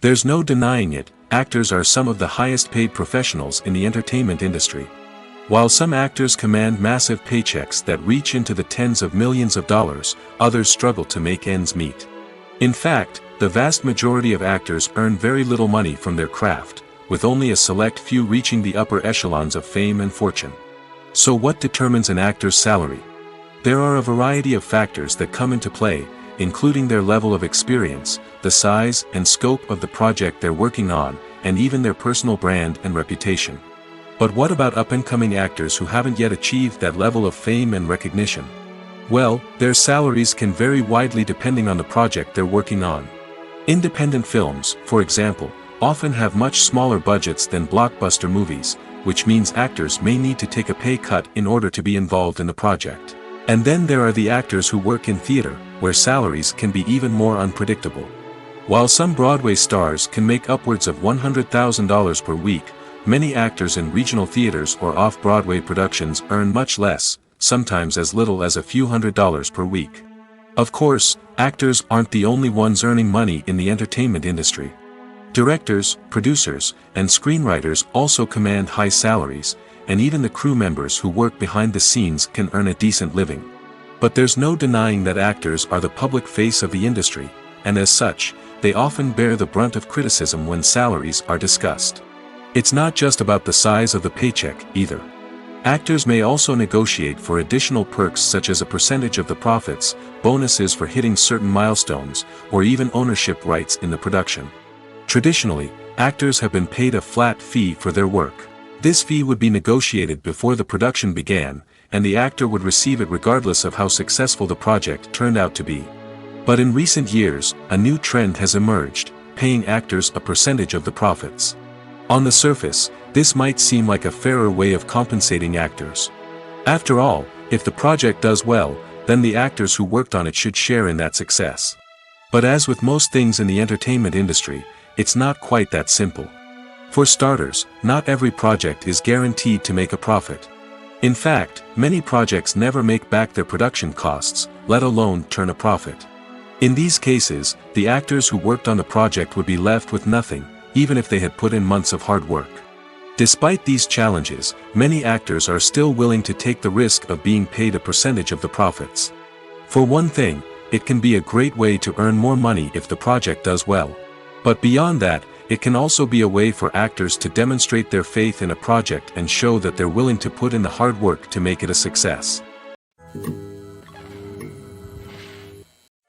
There's no denying it, actors are some of the highest paid professionals in the entertainment industry. While some actors command massive paychecks that reach into the tens of millions of dollars, others struggle to make ends meet. In fact, the vast majority of actors earn very little money from their craft, with only a select few reaching the upper echelons of fame and fortune. So what determines an actor's salary? There are a variety of factors that come into play, including their level of experience, the size and scope of the project they're working on, and even their personal brand and reputation. But what about up-and-coming actors who haven't yet achieved that level of fame and recognition? Well, their salaries can vary widely depending on the project they're working on. Independent films, for example, often have much smaller budgets than blockbuster movies, which means actors may need to take a pay cut in order to be involved in the project. And then there are the actors who work in theater, where salaries can be even more unpredictable. While some Broadway stars can make upwards of $100,000 per week, many actors in regional theaters or off-Broadway productions earn much less, sometimes as little as a few $100s per week. Of course, actors aren't the only ones earning money in the entertainment industry. Directors, producers, and screenwriters also command high salaries, and even the crew members who work behind the scenes can earn a decent living. But there's no denying that actors are the public face of the industry, and as such, they often bear the brunt of criticism when salaries are discussed. It's not just about the size of the paycheck, either. Actors may also negotiate for additional perks such as a percentage of the profits, bonuses for hitting certain milestones, or even ownership rights in the production. Traditionally, actors have been paid a flat fee for their work. This fee would be negotiated before the production began, and the actor would receive it regardless of how successful the project turned out to be. But in recent years, a new trend has emerged, paying actors a percentage of the profits. On the surface, this might seem like a fairer way of compensating actors. After all, if the project does well, then the actors who worked on it should share in that success. But as with most things in the entertainment industry, it's not quite that simple. For starters, not every project is guaranteed to make a profit. In fact, many projects never make back their production costs, let alone turn a profit. In these cases, the actors who worked on the project would be left with nothing, even if they had put in months of hard work. Despite these challenges, many actors are still willing to take the risk of being paid a percentage of the profits. For one thing, it can be a great way to earn more money if the project does well. But beyond that, it can also be a way for actors to demonstrate their faith in a project and show that they're willing to put in the hard work to make it a success.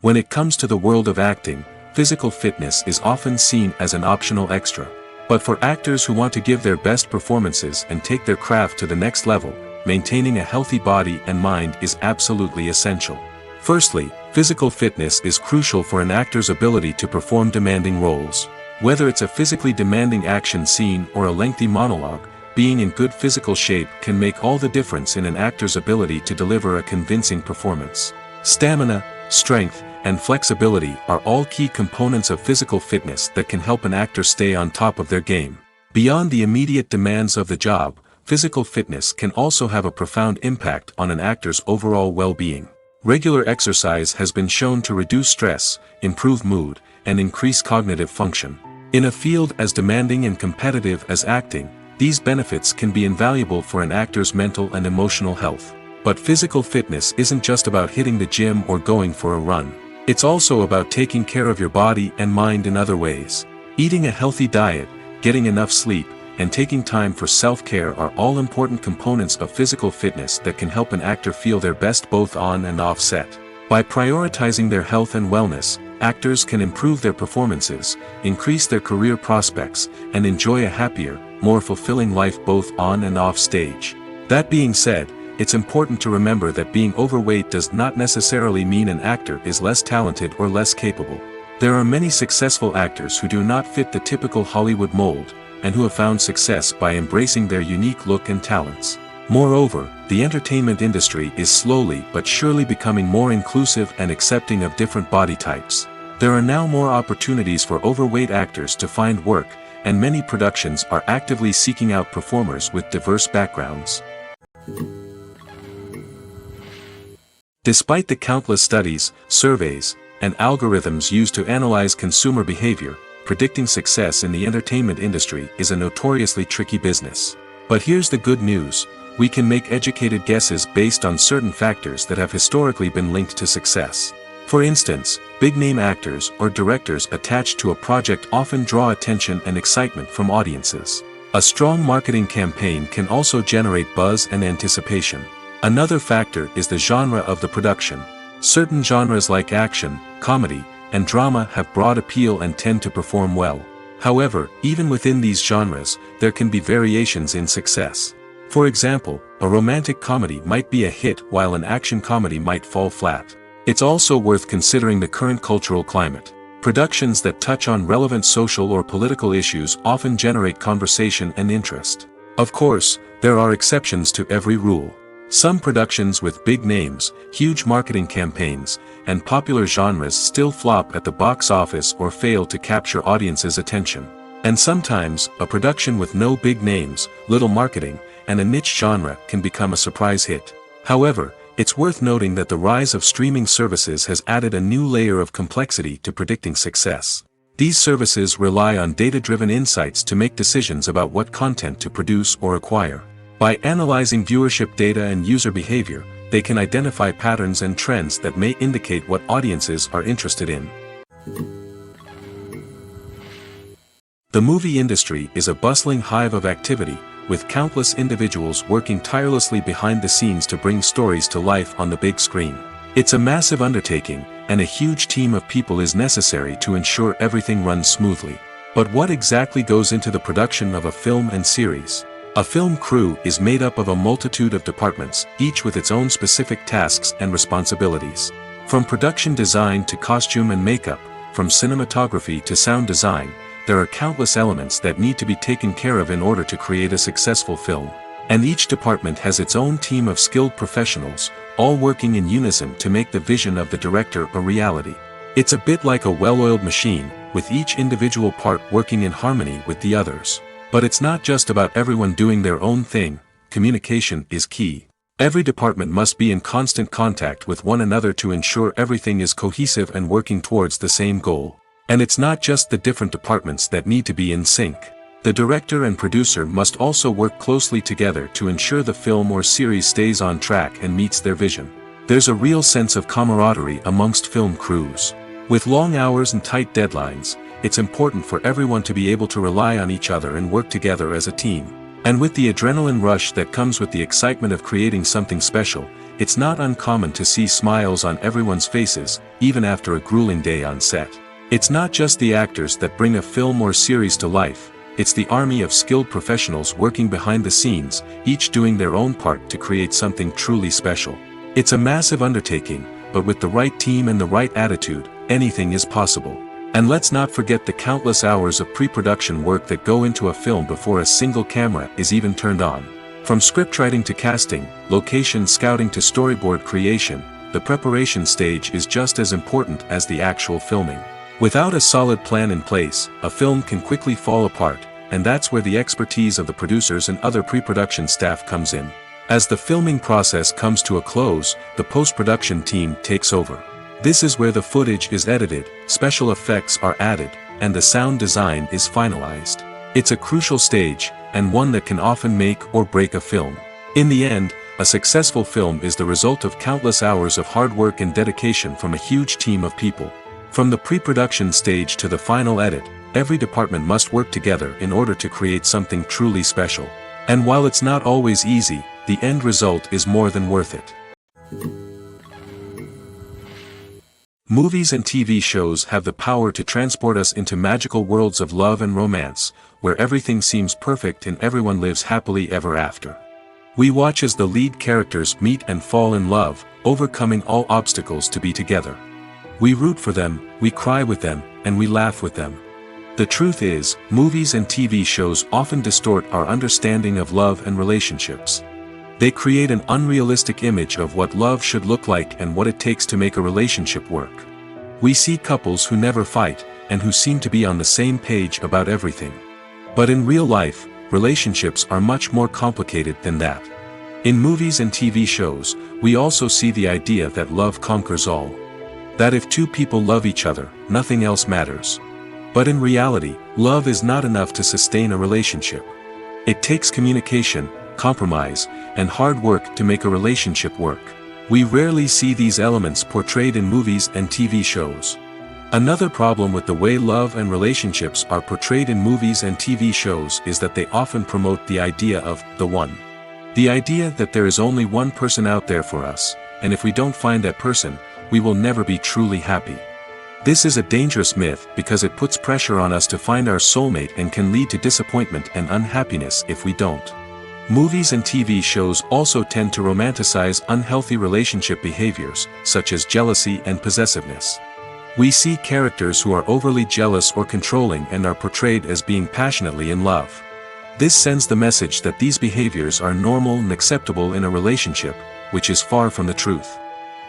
When it comes to the world of acting, physical fitness is often seen as an optional extra. But for actors who want to give their best performances and take their craft to the next level, maintaining a healthy body and mind is absolutely essential. Firstly, physical fitness is crucial for an actor's ability to perform demanding roles. Whether it's a physically demanding action scene or a lengthy monologue, being in good physical shape can make all the difference in an actor's ability to deliver a convincing performance. Stamina, strength, and flexibility are all key components of physical fitness that can help an actor stay on top of their game. Beyond the immediate demands of the job, physical fitness can also have a profound impact on an actor's overall well-being. Regular exercise has been shown to reduce stress, improve mood, and increase cognitive function. In a field as demanding and competitive as acting, these benefits can be invaluable for an actor's mental and emotional health. But physical fitness isn't just about hitting the gym or going for a run. It's also about taking care of your body and mind in other ways. Eating a healthy diet, getting enough sleep, and taking time for self-care are all important components of physical fitness that can help an actor feel their best both on and off set. By prioritizing their health and wellness, actors can improve their performances, increase their career prospects, and enjoy a happier, more fulfilling life both on and off stage. That being said, it's important to remember that being overweight does not necessarily mean an actor is less talented or less capable. There are many successful actors who do not fit the typical Hollywood mold, and who have found success by embracing their unique look and talents. Moreover, the entertainment industry is slowly but surely becoming more inclusive and accepting of different body types. There are now more opportunities for overweight actors to find work, and many productions are actively seeking out performers with diverse backgrounds. Despite the countless studies, surveys, and algorithms used to analyze consumer behavior, predicting success in the entertainment industry is a notoriously tricky business. But here's the good news: we can make educated guesses based on certain factors that have historically been linked to success. For instance, big-name actors or directors attached to a project often draw attention and excitement from audiences. A strong marketing campaign can also generate buzz and anticipation. Another factor is the genre of the production. Certain genres like action, comedy, and drama have broad appeal and tend to perform well. However, even within these genres, there can be variations in success. For example, a romantic comedy might be a hit while an action comedy might fall flat. It's also worth considering the current cultural climate. Productions that touch on relevant social or political issues often generate conversation and interest. Of course, there are exceptions to every rule. Some productions with big names, huge marketing campaigns, and popular genres still flop at the box office or fail to capture audiences' attention. And sometimes, a production with no big names, little marketing, and a niche genre can become a surprise hit. However, it's worth noting that the rise of streaming services has added a new layer of complexity to predicting success. These services rely on data-driven insights to make decisions about what content to produce or acquire. By analyzing viewership data and user behavior, they can identify patterns and trends that may indicate what audiences are interested in. The movie industry is a bustling hive of activity, with countless individuals working tirelessly behind the scenes to bring stories to life on the big screen. It's a massive undertaking, and a huge team of people is necessary to ensure everything runs smoothly. But what exactly goes into the production of a film and series? A film crew is made up of a multitude of departments, each with its own specific tasks and responsibilities. From production design to costume and makeup, from cinematography to sound design, there are countless elements that need to be taken care of in order to create a successful film. And each department has its own team of skilled professionals, all working in unison to make the vision of the director a reality. It's a bit like a well-oiled machine, with each individual part working in harmony with the others. But it's not just about everyone doing their own thing. Communication is key. Every department must be in constant contact with one another to ensure everything is cohesive and working towards the same goal. And it's not just the different departments that need to be in sync. The director and producer must also work closely together to ensure the film or series stays on track and meets their vision. There's a real sense of camaraderie amongst film crews. With long hours and tight deadlines, it's important for everyone to be able to rely on each other and work together as a team. And with the adrenaline rush that comes with the excitement of creating something special, it's not uncommon to see smiles on everyone's faces, even after a grueling day on set. It's not just the actors that bring a film or series to life, it's the army of skilled professionals working behind the scenes, each doing their own part to create something truly special. It's a massive undertaking, but with the right team and the right attitude, anything is possible. And let's not forget the countless hours of pre-production work that go into a film before a single camera is even turned on. From scriptwriting to casting, location scouting to storyboard creation, the preparation stage is just as important as the actual filming. Without a solid plan in place, a film can quickly fall apart, and that's where the expertise of the producers and other pre-production staff comes in. As the filming process comes to a close, the post-production team takes over. This is where the footage is edited, special effects are added, and the sound design is finalized. It's a crucial stage, and one that can often make or break a film. In the end, a successful film is the result of countless hours of hard work and dedication from a huge team of people. From the pre-production stage to the final edit, every department must work together in order to create something truly special. And while it's not always easy, the end result is more than worth it. Movies and TV shows have the power to transport us into magical worlds of love and romance, where everything seems perfect and everyone lives happily ever after. We watch as the lead characters meet and fall in love, overcoming all obstacles to be together. We root for them, we cry with them, and we laugh with them. The truth is, movies and TV shows often distort our understanding of love and relationships. They create an unrealistic image of what love should look like and what it takes to make a relationship work. We see couples who never fight, and who seem to be on the same page about everything. But in real life, relationships are much more complicated than that. In movies and TV shows, we also see the idea that love conquers all. That if two people love each other, nothing else matters. But in reality, love is not enough to sustain a relationship. It takes communication, compromise, and hard work to make a relationship work. We rarely see these elements portrayed in movies and TV shows. Another problem with the way love and relationships are portrayed in movies and TV shows is that they often promote the idea of the one. The idea that there is only one person out there for us, and if we don't find that person, we will never be truly happy. This is a dangerous myth because it puts pressure on us to find our soulmate and can lead to disappointment and unhappiness if we don't. Movies and TV shows also tend to romanticize unhealthy relationship behaviors, such as jealousy and possessiveness. We see characters who are overly jealous or controlling and are portrayed as being passionately in love. This sends the message that these behaviors are normal and acceptable in a relationship, which is far from the truth.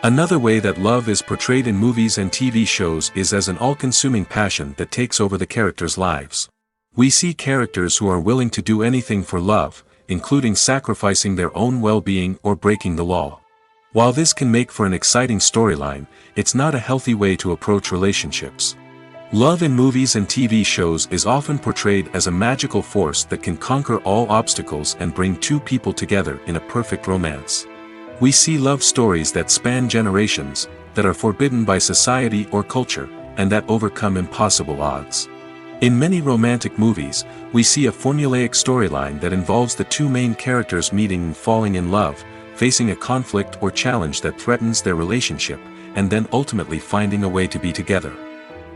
Another way that love is portrayed in movies and TV shows is as an all-consuming passion that takes over the characters' lives. We see characters who are willing to do anything for love, including sacrificing their own well-being or breaking the law. While this can make for an exciting storyline, it's not a healthy way to approach relationships. Love in movies and TV shows is often portrayed as a magical force that can conquer all obstacles and bring two people together in a perfect romance. We see love stories that span generations, that are forbidden by society or culture, and that overcome impossible odds. In many romantic movies, we see a formulaic storyline that involves the two main characters meeting and falling in love, facing a conflict or challenge that threatens their relationship, and then ultimately finding a way to be together.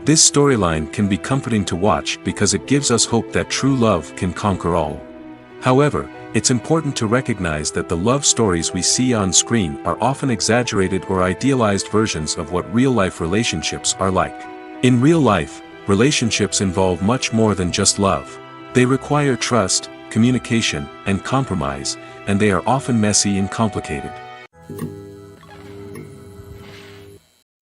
This storyline can be comforting to watch because it gives us hope that true love can conquer all. However, it's important to recognize that the love stories we see on screen are often exaggerated or idealized versions of what real-life relationships are like. In real life, relationships involve much more than just love. They require trust, communication, and compromise, and they are often messy and complicated.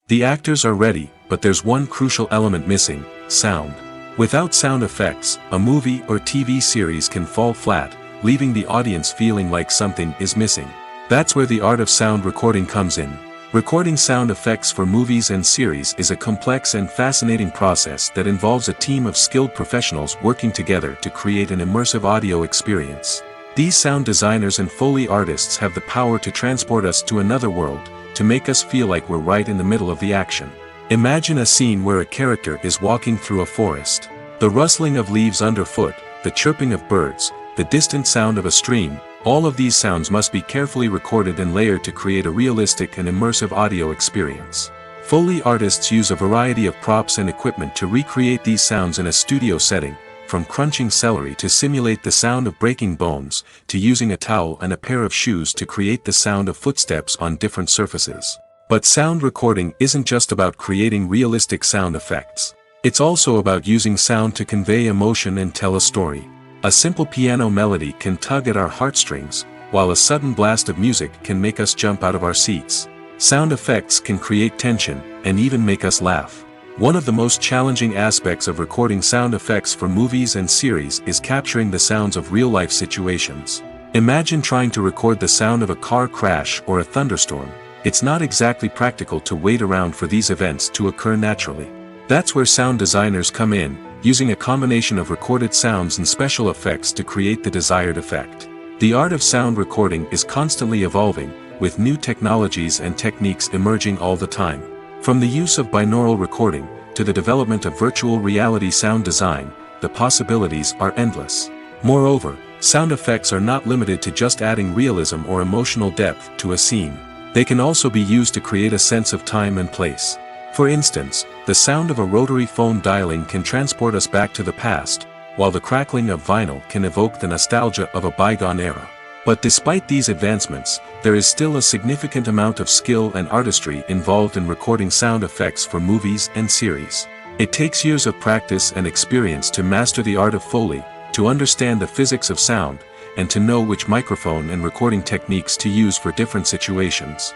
The actors are ready, but there's one crucial element missing: sound. Without sound effects, a movie or TV series can fall flat, leaving the audience feeling like something is missing. That's where the art of sound recording comes in. Recording sound effects for movies and series is a complex and fascinating process that involves a team of skilled professionals working together to create an immersive audio experience. These sound designers and Foley artists have the power to transport us to another world, to make us feel like we're right in the middle of the action. Imagine a scene where a character is walking through a forest. The rustling of leaves underfoot, the chirping of birds, the distant sound of a stream, all of these sounds must be carefully recorded and layered to create a realistic and immersive audio experience. Foley artists use a variety of props and equipment to recreate these sounds in a studio setting, from crunching celery to simulate the sound of breaking bones, to using a towel and a pair of shoes to create the sound of footsteps on different surfaces. But sound recording isn't just about creating realistic sound effects. It's also about using sound to convey emotion and tell a story. A simple piano melody can tug at our heartstrings, while a sudden blast of music can make us jump out of our seats. Sound effects can create tension, and even make us laugh. One of the most challenging aspects of recording sound effects for movies and series is capturing the sounds of real-life situations. Imagine trying to record the sound of a car crash or a thunderstorm. It's not exactly practical to wait around for these events to occur naturally. That's where sound designers come in, using a combination of recorded sounds and special effects to create the desired effect. The art of sound recording is constantly evolving, with new technologies and techniques emerging all the time. From the use of binaural recording, to the development of virtual reality sound design, the possibilities are endless. Moreover, sound effects are not limited to just adding realism or emotional depth to a scene. They can also be used to create a sense of time and place. For instance, the sound of a rotary phone dialing can transport us back to the past, while the crackling of vinyl can evoke the nostalgia of a bygone era. But despite these advancements, there is still a significant amount of skill and artistry involved in recording sound effects for movies and series. It takes years of practice and experience to master the art of Foley, to understand the physics of sound, and to know which microphone and recording techniques to use for different situations.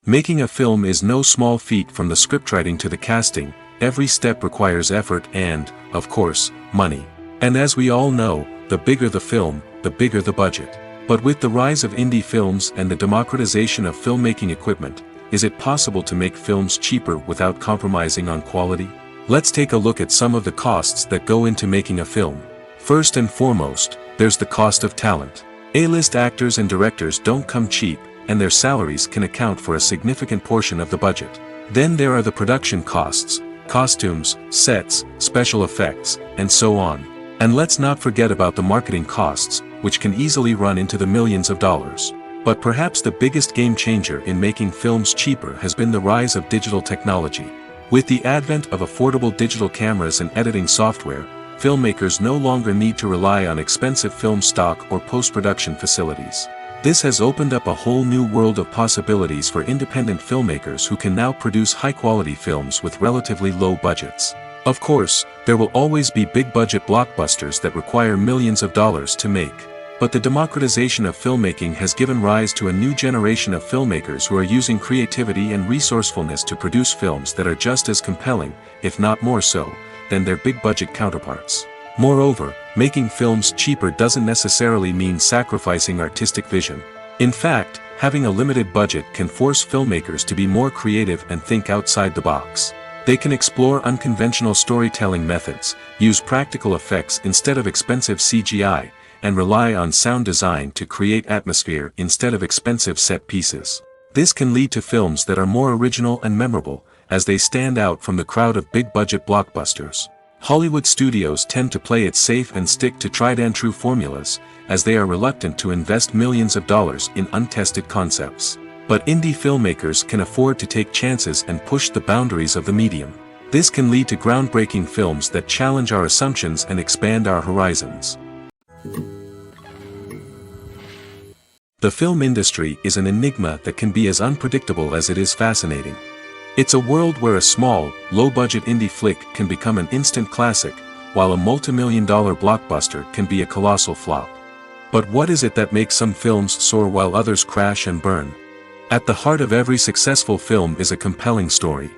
Making a film is no small feat. From the scriptwriting to the casting, every step requires effort and, of course, money. And as we all know, the bigger the film, the bigger the budget. But with the rise of indie films and the democratization of filmmaking equipment, is it possible to make films cheaper without compromising on quality? Let's take a look at some of the costs that go into making a film. First and foremost, there's the cost of talent. A-list actors and directors don't come cheap, and their salaries can account for a significant portion of the budget. Then there are the production costs, costumes, sets, special effects, and so on. And let's not forget about the marketing costs, which can easily run into the millions of dollars. But perhaps the biggest game changer in making films cheaper has been the rise of digital technology. With the advent of affordable digital cameras and editing software, filmmakers no longer need to rely on expensive film stock or post-production facilities. This has opened up a whole new world of possibilities for independent filmmakers who can now produce high-quality films with relatively low budgets. Of course, there will always be big-budget blockbusters that require millions of dollars to make. But the democratization of filmmaking has given rise to a new generation of filmmakers who are using creativity and resourcefulness to produce films that are just as compelling, if not more so, than their big-budget counterparts. Moreover, making films cheaper doesn't necessarily mean sacrificing artistic vision. In fact, having a limited budget can force filmmakers to be more creative and think outside the box. They can explore unconventional storytelling methods, use practical effects instead of expensive CGI, and rely on sound design to create atmosphere instead of expensive set pieces. This can lead to films that are more original and memorable, as they stand out from the crowd of big-budget blockbusters. Hollywood studios tend to play it safe and stick to tried-and-true formulas, as they are reluctant to invest millions of dollars in untested concepts. But indie filmmakers can afford to take chances and push the boundaries of the medium. This can lead to groundbreaking films that challenge our assumptions and expand our horizons. The film industry is an enigma that can be as unpredictable as it is fascinating. It's a world where a small, low-budget indie flick can become an instant classic, while a multi-million-dollar blockbuster can be a colossal flop. But what is it that makes some films soar while others crash and burn? At the heart of every successful film is a compelling story.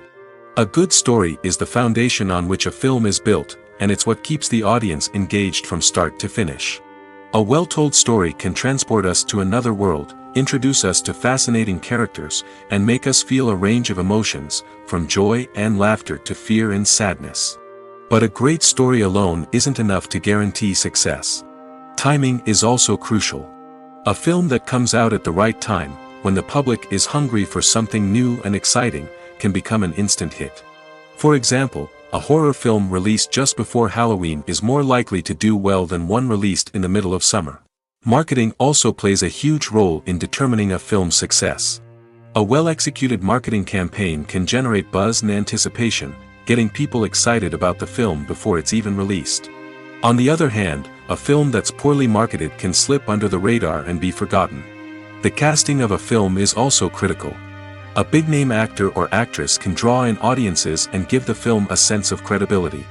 A good story is the foundation on which a film is built, and it's what keeps the audience engaged from start to finish. A well-told story can transport us to another world, introduce us to fascinating characters, and make us feel a range of emotions, from joy and laughter to fear and sadness. But a great story alone isn't enough to guarantee success. Timing is also crucial. A film that comes out at the right time, when the public is hungry for something new and exciting, can become an instant hit. For example, a horror film released just before Halloween is more likely to do well than one released in the middle of summer. Marketing also plays a huge role in determining a film's success. A well-executed marketing campaign can generate buzz and anticipation, getting people excited about the film before it's even released. On the other hand, a film that's poorly marketed can slip under the radar and be forgotten. The casting of a film is also critical. A big-name actor or actress can draw in audiences and give the film a sense of credibility.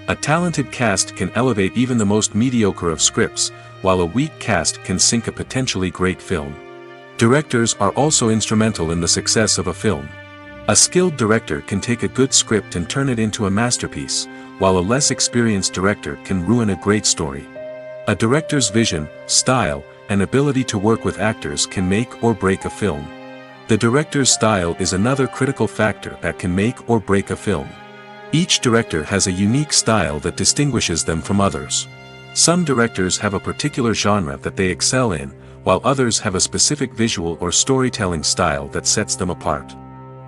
A talented cast can elevate even the most mediocre of scripts, while a weak cast can sink a potentially great film. Directors are also instrumental in the success of a film. A skilled director can take a good script and turn it into a masterpiece, while a less experienced director can ruin a great story. A director's vision, style, and ability to work with actors can make or break a film. The director's style is another critical factor that can make or break a film. Each director has a unique style that distinguishes them from others. Some directors have a particular genre that they excel in, while others have a specific visual or storytelling style that sets them apart.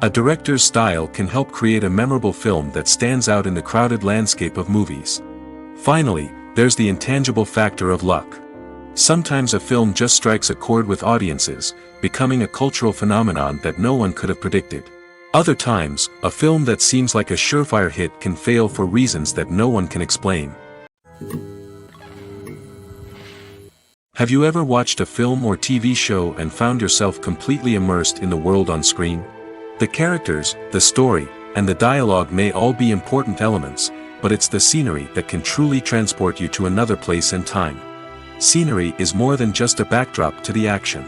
A director's style can help create a memorable film that stands out in the crowded landscape of movies. Finally, there's the intangible factor of luck. Sometimes a film just strikes a chord with audiences, becoming a cultural phenomenon that no one could have predicted. Other times, a film that seems like a surefire hit can fail for reasons that no one can explain. Have you ever watched a film or TV show and found yourself completely immersed in the world on screen? The characters, the story, and the dialogue may all be important elements, but it's the scenery that can truly transport you to another place and time. Scenery is more than just a backdrop to the action.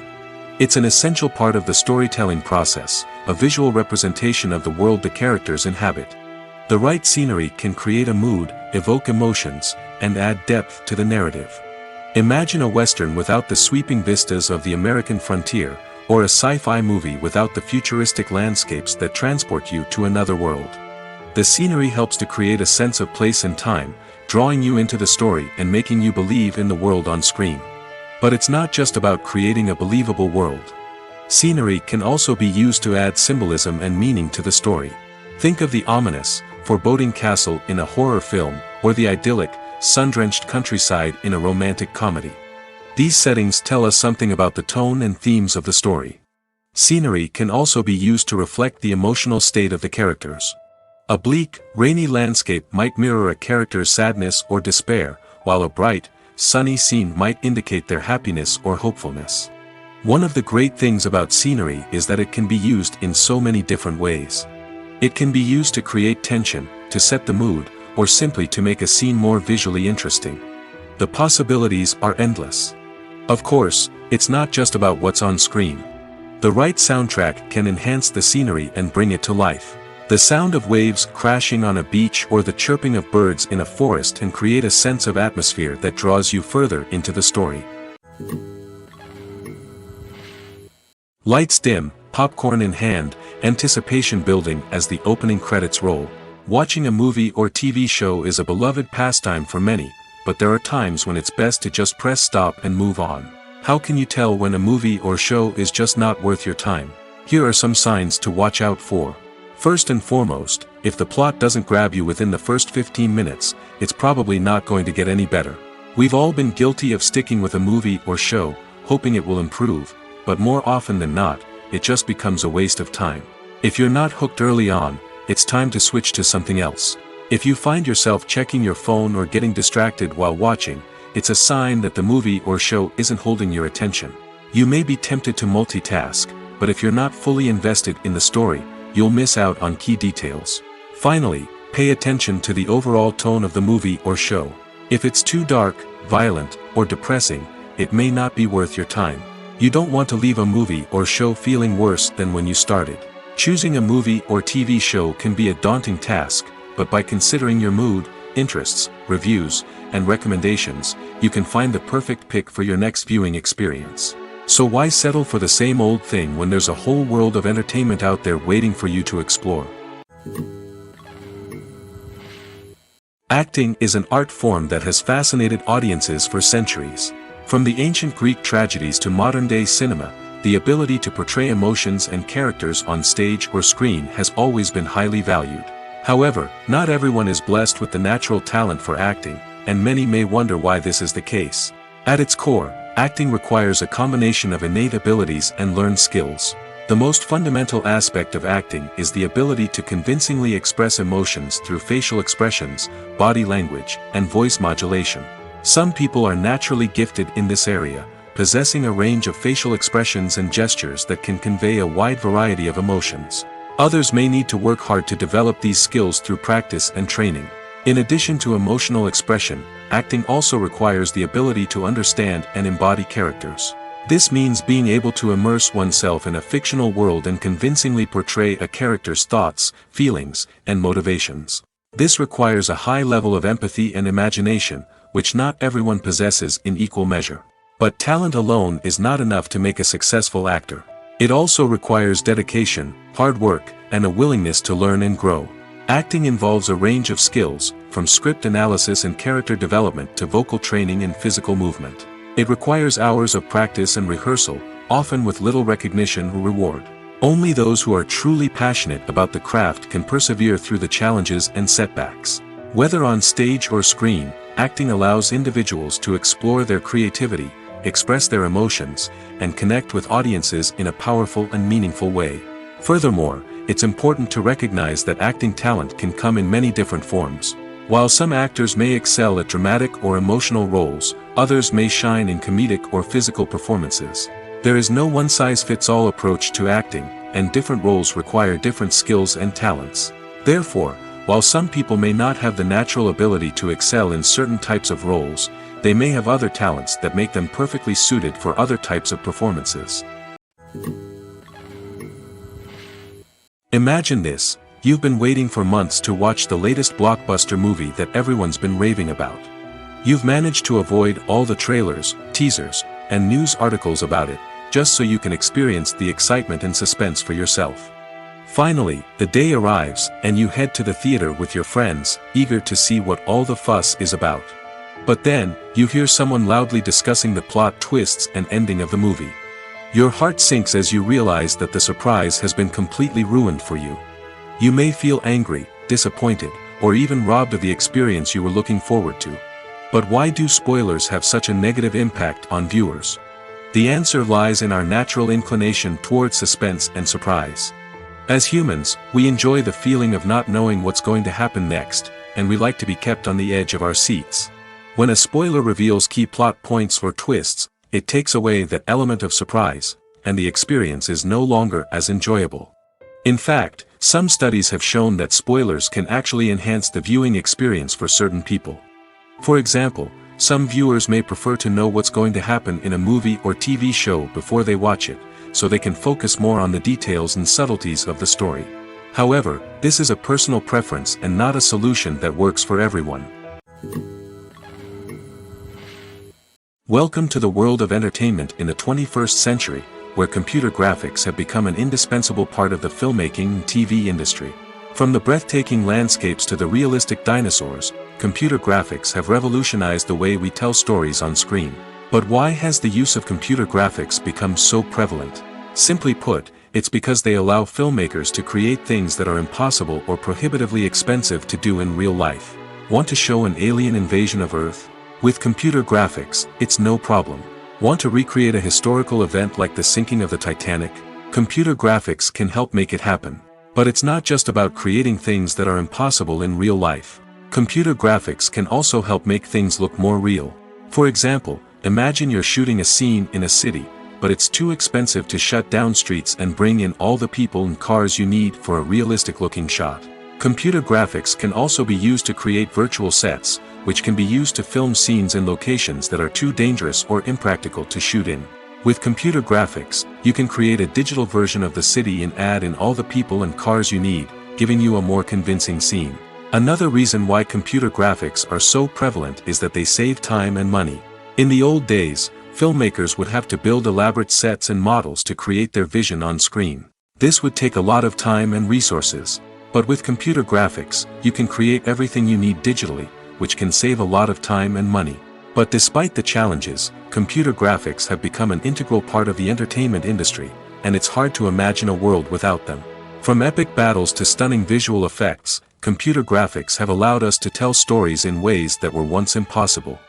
It's an essential part of the storytelling process, a visual representation of the world the characters inhabit. The right scenery can create a mood, evoke emotions, and add depth to the narrative. Imagine a Western without the sweeping vistas of the American frontier, or a sci-fi movie without the futuristic landscapes that transport you to another world. The scenery helps to create a sense of place and time, drawing you into the story and making you believe in the world on screen. But it's not just about creating a believable world. Scenery can also be used to add symbolism and meaning to the story. Think of the ominous, foreboding castle in a horror film, or the idyllic, sun-drenched countryside in a romantic comedy. These settings tell us something about the tone and themes of the story. Scenery can also be used to reflect the emotional state of the characters. A bleak, rainy landscape might mirror a character's sadness or despair, while a bright, sunny scene might indicate their happiness or hopefulness. One of the great things about scenery is that it can be used in so many different ways. It can be used to create tension, to set the mood, or simply to make a scene more visually interesting. The possibilities are endless. Of course, it's not just about what's on screen. The right soundtrack can enhance the scenery and bring it to life. The sound of waves crashing on a beach or the chirping of birds in a forest can create a sense of atmosphere that draws you further into the story. Lights dim, popcorn in hand, anticipation building as the opening credits roll. Watching a movie or TV show is a beloved pastime for many, but there are times when it's best to just press stop and move on. How can you tell when a movie or show is just not worth your time? Here are some signs to watch out for. First and foremost, if the plot doesn't grab you within the first 15 minutes, it's probably not going to get any better. We've all been guilty of sticking with a movie or show, hoping it will improve, but more often than not, it just becomes a waste of time. If you're not hooked early on, it's time to switch to something else. If you find yourself checking your phone or getting distracted while watching, it's a sign that the movie or show isn't holding your attention. You may be tempted to multitask, but if you're not fully invested in the story, you'll miss out on key details. Finally, pay attention to the overall tone of the movie or show. If it's too dark, violent, or depressing, it may not be worth your time. You don't want to leave a movie or show feeling worse than when you started. Choosing a movie or TV show can be a daunting task, but by considering your mood, interests, reviews, and recommendations, you can find the perfect pick for your next viewing experience. So why settle for the same old thing when there's a whole world of entertainment out there waiting for you to explore? Acting is an art form that has fascinated audiences for centuries. From the ancient Greek tragedies to modern-day cinema, the ability to portray emotions and characters on stage or screen has always been highly valued. However, not everyone is blessed with the natural talent for acting, and many may wonder why this is the case. At its core, acting requires a combination of innate abilities and learned skills. The most fundamental aspect of acting is the ability to convincingly express emotions through facial expressions, body language, and voice modulation. Some people are naturally gifted in this area, possessing a range of facial expressions and gestures that can convey a wide variety of emotions. Others may need to work hard to develop these skills through practice and training. In addition to emotional expression, acting also requires the ability to understand and embody characters. This means being able to immerse oneself in a fictional world and convincingly portray a character's thoughts, feelings, and motivations. This requires a high level of empathy and imagination, which not everyone possesses in equal measure. But talent alone is not enough to make a successful actor. It also requires dedication, hard work, and a willingness to learn and grow. Acting involves a range of skills, from script analysis and character development to vocal training and physical movement. It requires hours of practice and rehearsal, often with little recognition or reward. Only those who are truly passionate about the craft can persevere through the challenges and setbacks. Whether on stage or screen, acting allows individuals to explore their creativity, express their emotions, and connect with audiences in a powerful and meaningful way. Furthermore, it's important to recognize that acting talent can come in many different forms. While some actors may excel at dramatic or emotional roles, others may shine in comedic or physical performances. There is no one-size-fits-all approach to acting, and different roles require different skills and talents. Therefore, while some people may not have the natural ability to excel in certain types of roles, they may have other talents that make them perfectly suited for other types of performances. Imagine this: you've been waiting for months to watch the latest blockbuster movie that everyone's been raving about. You've managed to avoid all the trailers, teasers, and news articles about it, just so you can experience the excitement and suspense for yourself. Finally, the day arrives, and you head to the theater with your friends, eager to see what all the fuss is about. But then, you hear someone loudly discussing the plot twists and ending of the movie. Your heart sinks as you realize that the surprise has been completely ruined for you. You may feel angry, disappointed, or even robbed of the experience you were looking forward to. But why do spoilers have such a negative impact on viewers? The answer lies in our natural inclination toward suspense and surprise. As humans, we enjoy the feeling of not knowing what's going to happen next, and we like to be kept on the edge of our seats. When a spoiler reveals key plot points or twists, it takes away that element of surprise, and the experience is no longer as enjoyable. In fact, some studies have shown that spoilers can actually enhance the viewing experience for certain people. For example, some viewers may prefer to know what's going to happen in a movie or TV show before they watch it, so they can focus more on the details and subtleties of the story. However, this is a personal preference and not a solution that works for everyone. Welcome to the world of entertainment in the 21st century, where computer graphics have become an indispensable part of the filmmaking and TV industry. From the breathtaking landscapes to the realistic dinosaurs, computer graphics have revolutionized the way we tell stories on screen. But why has the use of computer graphics become so prevalent? Simply put, it's because they allow filmmakers to create things that are impossible or prohibitively expensive to do in real life. Want to show an alien invasion of Earth? With computer graphics, it's no problem. Want to recreate a historical event like the sinking of the Titanic? Computer graphics can help make it happen. But it's not just about creating things that are impossible in real life. Computer graphics can also help make things look more real. For example, imagine you're shooting a scene in a city, but it's too expensive to shut down streets and bring in all the people and cars you need for a realistic-looking shot. Computer graphics can also be used to create virtual sets, which can be used to film scenes in locations that are too dangerous or impractical to shoot in. With computer graphics, you can create a digital version of the city and add in all the people and cars you need, giving you a more convincing scene. Another reason why computer graphics are so prevalent is that they save time and money. In the old days, filmmakers would have to build elaborate sets and models to create their vision on screen. This would take a lot of time and resources. But with computer graphics, you can create everything you need digitally, which can save a lot of time and money. But despite the challenges, computer graphics have become an integral part of the entertainment industry, and it's hard to imagine a world without them. From epic battles to stunning visual effects, computer graphics have allowed us to tell stories in ways that were once impossible.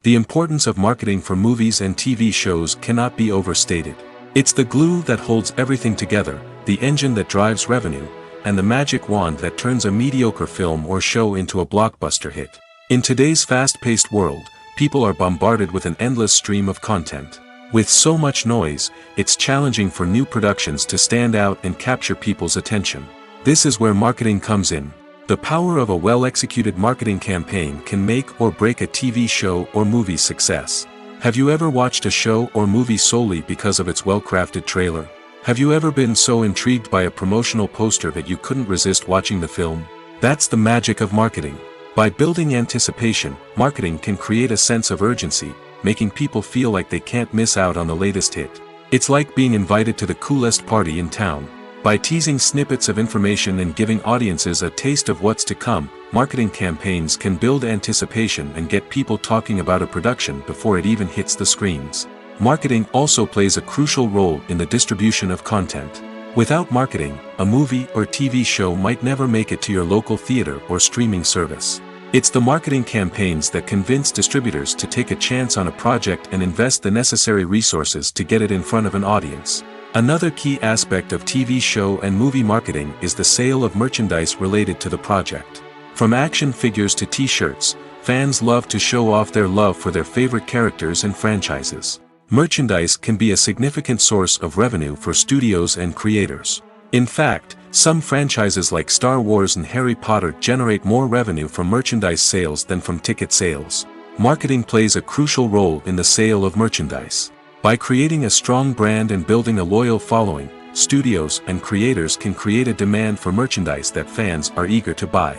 The importance of marketing for movies and TV shows cannot be overstated. It's the glue that holds everything together, the engine that drives revenue, and the magic wand that turns a mediocre film or show into a blockbuster hit. In today's fast-paced world, people are bombarded with an endless stream of content. With so much noise, it's challenging for new productions to stand out and capture people's attention. This is where marketing comes in. The power of a well-executed marketing campaign can make or break a TV show or movie's success. Have you ever watched a show or movie solely because of its well-crafted trailer? Have you ever been so intrigued by a promotional poster that you couldn't resist watching the film? That's the magic of marketing. By building anticipation, marketing can create a sense of urgency, making people feel like they can't miss out on the latest hit. It's like being invited to the coolest party in town. By teasing snippets of information and giving audiences a taste of what's to come, marketing campaigns can build anticipation and get people talking about a production before it even hits the screens. Marketing also plays a crucial role in the distribution of content. Without marketing, a movie or TV show might never make it to your local theater or streaming service. It's the marketing campaigns that convince distributors to take a chance on a project and invest the necessary resources to get it in front of an audience. Another key aspect of TV show and movie marketing is the sale of merchandise related to the project. From action figures to t-shirts, fans love to show off their love for their favorite characters and franchises. Merchandise can be a significant source of revenue for studios and creators. In fact, some franchises like Star Wars and Harry Potter generate more revenue from merchandise sales than from ticket sales. Marketing plays a crucial role in the sale of merchandise. By creating a strong brand and building a loyal following, studios and creators can create a demand for merchandise that fans are eager to buy.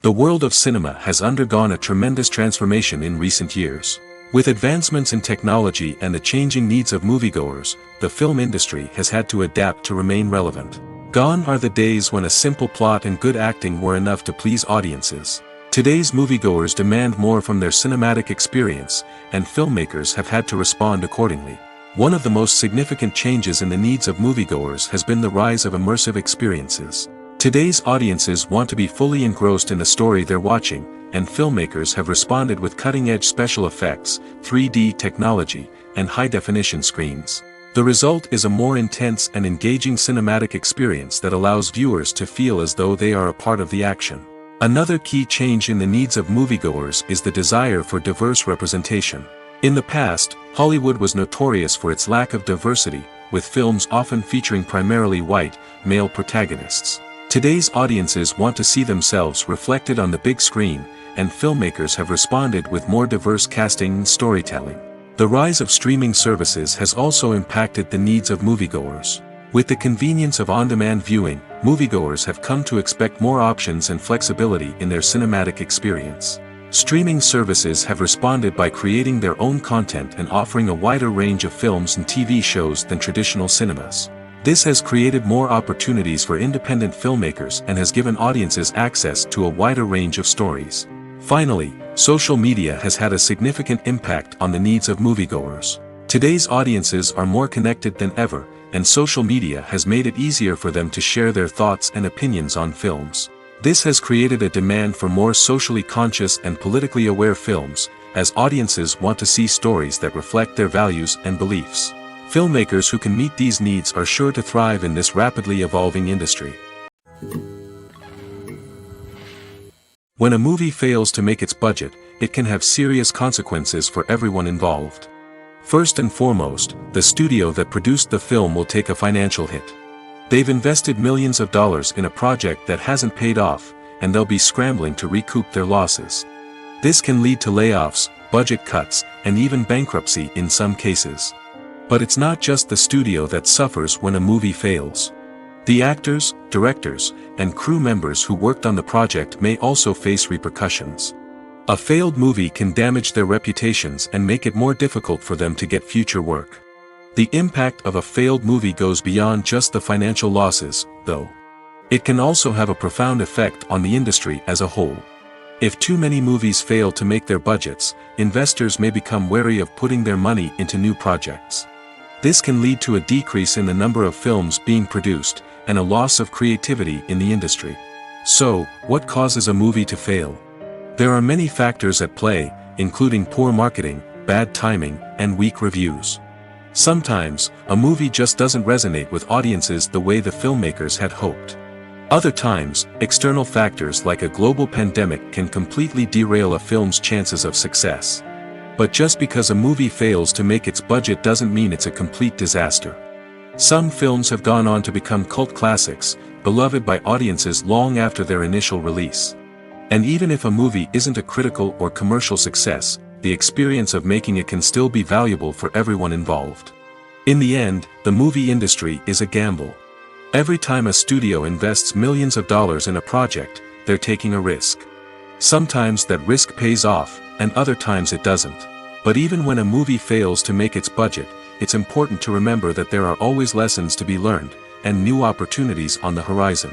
The world of cinema has undergone a tremendous transformation in recent years. With advancements in technology and the changing needs of moviegoers, the film industry has had to adapt to remain relevant. Gone are the days when a simple plot and good acting were enough to please audiences. Today's moviegoers demand more from their cinematic experience, and filmmakers have had to respond accordingly. One of the most significant changes in the needs of moviegoers has been the rise of immersive experiences. Today's audiences want to be fully engrossed in the story they're watching, and filmmakers have responded with cutting-edge special effects, 3D technology, and high-definition screens. The result is a more intense and engaging cinematic experience that allows viewers to feel as though they are a part of the action. Another key change in the needs of moviegoers is the desire for diverse representation. In the past, Hollywood was notorious for its lack of diversity, with films often featuring primarily white, male protagonists. Today's audiences want to see themselves reflected on the big screen, and filmmakers have responded with more diverse casting and storytelling. The rise of streaming services has also impacted the needs of moviegoers. With the convenience of on-demand viewing, moviegoers have come to expect more options and flexibility in their cinematic experience. Streaming services have responded by creating their own content and offering a wider range of films and TV shows than traditional cinemas. This has created more opportunities for independent filmmakers and has given audiences access to a wider range of stories. Finally, social media has had a significant impact on the needs of moviegoers. Today's audiences are more connected than ever, and social media has made it easier for them to share their thoughts and opinions on films. This has created a demand for more socially conscious and politically aware films, as audiences want to see stories that reflect their values and beliefs. Filmmakers who can meet these needs are sure to thrive in this rapidly evolving industry. When a movie fails to make its budget, it can have serious consequences for everyone involved. First and foremost, the studio that produced the film will take a financial hit. They've invested millions of dollars in a project that hasn't paid off, and they'll be scrambling to recoup their losses. This can lead to layoffs, budget cuts, and even bankruptcy in some cases. But it's not just the studio that suffers when a movie fails. The actors, directors, and crew members who worked on the project may also face repercussions. A failed movie can damage their reputations and make it more difficult for them to get future work. The impact of a failed movie goes beyond just the financial losses, though. It can also have a profound effect on the industry as a whole. If too many movies fail to make their budgets, investors may become wary of putting their money into new projects. This can lead to a decrease in the number of films being produced, and a loss of creativity in the industry. So, what causes a movie to fail? There are many factors at play, including poor marketing, bad timing, and weak reviews. Sometimes, a movie just doesn't resonate with audiences the way the filmmakers had hoped. Other times, external factors like a global pandemic can completely derail a film's chances of success. But just because a movie fails to make its budget doesn't mean it's a complete disaster. Some films have gone on to become cult classics, beloved by audiences long after their initial release. And even if a movie isn't a critical or commercial success, the experience of making it can still be valuable for everyone involved. In the end, the movie industry is a gamble. Every time a studio invests millions of dollars in a project, they're taking a risk. Sometimes that risk pays off, and other times it doesn't. But even when a movie fails to make its budget, it's important to remember that there are always lessons to be learned, and new opportunities on the horizon.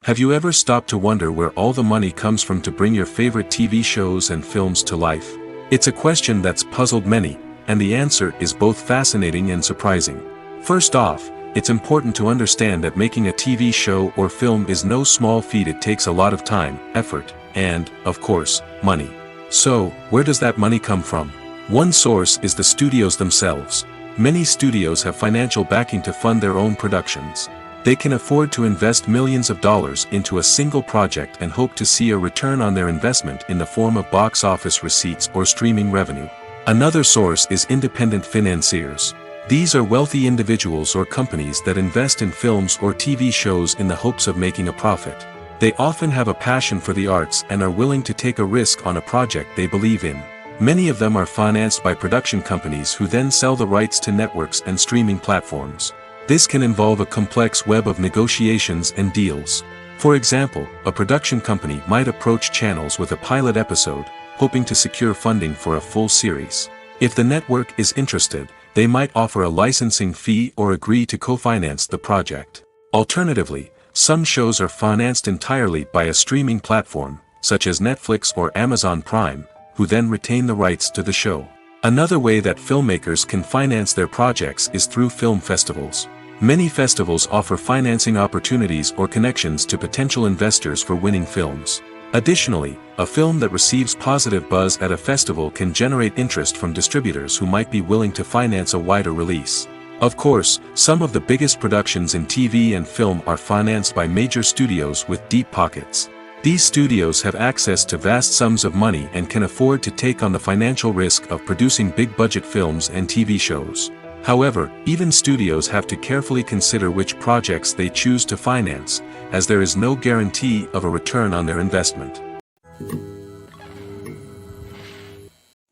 Have you ever stopped to wonder where all the money comes from to bring your favorite TV shows and films to life? It's a question that's puzzled many, and the answer is both fascinating and surprising. First off, it's important to understand that making a TV show or film is no small feat. It takes a lot of time, effort, and, of course, money. So, where does that money come from? One source is the studios themselves. Many studios have financial backing to fund their own productions. They can afford to invest millions of dollars into a single project and hope to see a return on their investment in the form of box office receipts or streaming revenue. Another source is independent financiers. These are wealthy individuals or companies that invest in films or TV shows in the hopes of making a profit. They often have a passion for the arts and are willing to take a risk on a project they believe in. Many of them are financed by production companies who then sell the rights to networks and streaming platforms. This can involve a complex web of negotiations and deals. For example, a production company might approach channels with a pilot episode, hoping to secure funding for a full series. If the network is interested, they might offer a licensing fee or agree to co-finance the project. Alternatively, some shows are financed entirely by a streaming platform, such as Netflix or Amazon Prime, who then retain the rights to the show. Another way that filmmakers can finance their projects is through film festivals. Many festivals offer financing opportunities or connections to potential investors for winning films. Additionally, a film that receives positive buzz at a festival can generate interest from distributors who might be willing to finance a wider release. Of course, some of the biggest productions in TV and film are financed by major studios with deep pockets. These studios have access to vast sums of money and can afford to take on the financial risk of producing big-budget films and TV shows. However, even studios have to carefully consider which projects they choose to finance, as there is no guarantee of a return on their investment.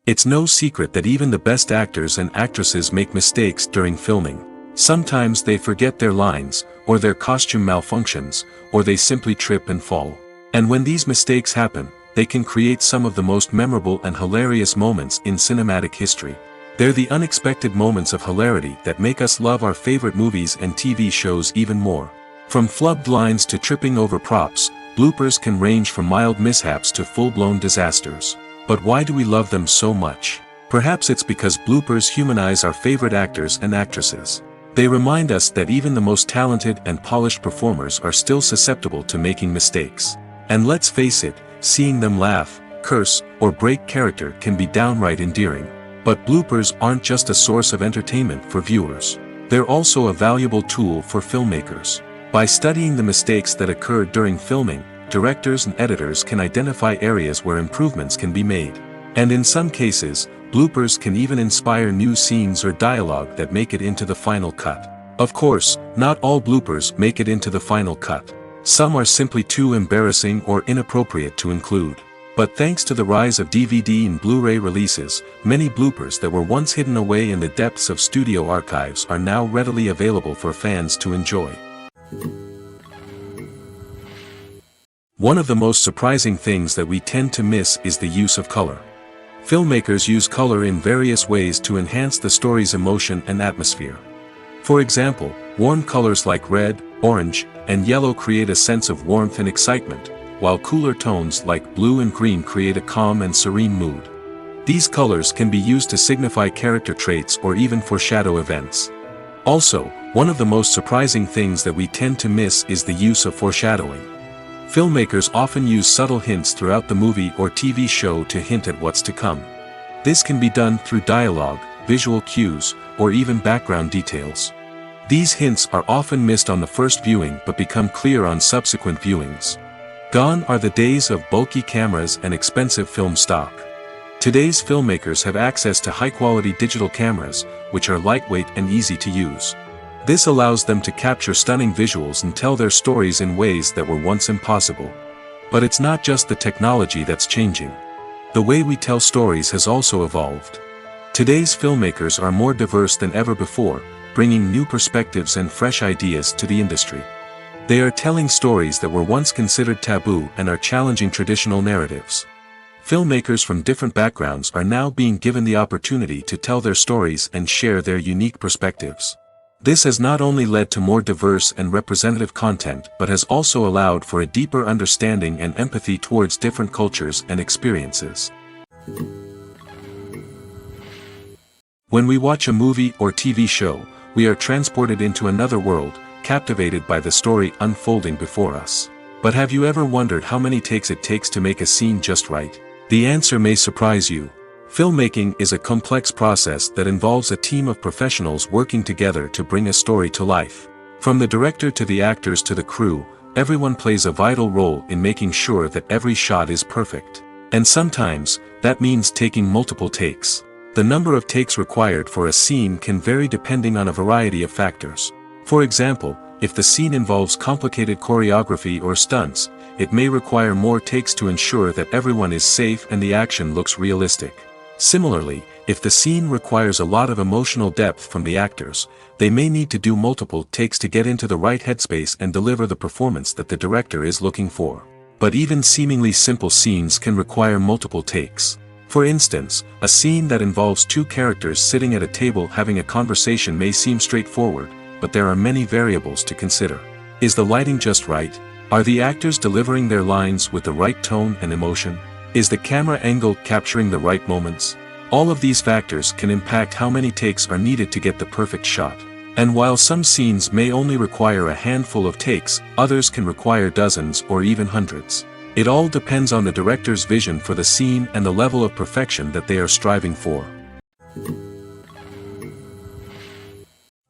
It's no secret that even the best actors and actresses make mistakes during filming. Sometimes they forget their lines, or their costume malfunctions, or they simply trip and fall. And when these mistakes happen, they can create some of the most memorable and hilarious moments in cinematic history. They're the unexpected moments of hilarity that make us love our favorite movies and TV shows even more. From flubbed lines to tripping over props, bloopers can range from mild mishaps to full-blown disasters. But why do we love them so much? Perhaps it's because bloopers humanize our favorite actors and actresses. They remind us that even the most talented and polished performers are still susceptible to making mistakes. And let's face it, seeing them laugh, curse, or break character can be downright endearing. But bloopers aren't just a source of entertainment for viewers. They're also a valuable tool for filmmakers. By studying the mistakes that occurred during filming, directors and editors can identify areas where improvements can be made. And in some cases, bloopers can even inspire new scenes or dialogue that make it into the final cut. Of course, not all bloopers make it into the final cut. Some are simply too embarrassing or inappropriate to include. But thanks to the rise of DVD and Blu-ray releases, many bloopers that were once hidden away in the depths of studio archives are now readily available for fans to enjoy. One of the most surprising things that we tend to miss is the use of color. Filmmakers use color in various ways to enhance the story's emotion and atmosphere. For example, warm colors like red, orange, and yellow create a sense of warmth and excitement, while cooler tones like blue and green create a calm and serene mood. These colors can be used to signify character traits or even foreshadow events. Also, one of the most surprising things that we tend to miss is the use of foreshadowing. Filmmakers often use subtle hints throughout the movie or TV show to hint at what's to come. This can be done through dialogue, visual cues, or even background details. These hints are often missed on the first viewing but become clear on subsequent viewings. Gone are the days of bulky cameras and expensive film stock. Today's filmmakers have access to high-quality digital cameras, which are lightweight and easy to use. This allows them to capture stunning visuals and tell their stories in ways that were once impossible. But it's not just the technology that's changing. The way we tell stories has also evolved. Today's filmmakers are more diverse than ever before, bringing new perspectives and fresh ideas to the industry. They are telling stories that were once considered taboo and are challenging traditional narratives. Filmmakers from different backgrounds are now being given the opportunity to tell their stories and share their unique perspectives. This has not only led to more diverse and representative content but has also allowed for a deeper understanding and empathy towards different cultures and experiences. When we watch a movie or TV show, we are transported into another world, captivated by the story unfolding before us. But have you ever wondered how many takes it takes to make a scene just right? The answer may surprise you. Filmmaking is a complex process that involves a team of professionals working together to bring a story to life. From the director to the actors to the crew, everyone plays a vital role in making sure that every shot is perfect. And sometimes, that means taking multiple takes. The number of takes required for a scene can vary depending on a variety of factors. For example, if the scene involves complicated choreography or stunts, it may require more takes to ensure that everyone is safe and the action looks realistic. Similarly, if the scene requires a lot of emotional depth from the actors, they may need to do multiple takes to get into the right headspace and deliver the performance that the director is looking for. But even seemingly simple scenes can require multiple takes. For instance, a scene that involves two characters sitting at a table having a conversation may seem straightforward, but there are many variables to consider. Is the lighting just right? Are the actors delivering their lines with the right tone and emotion? Is the camera angle capturing the right moments? All of these factors can impact how many takes are needed to get the perfect shot. And while some scenes may only require a handful of takes, others can require dozens or even hundreds. It all depends on the director's vision for the scene and the level of perfection that they are striving for.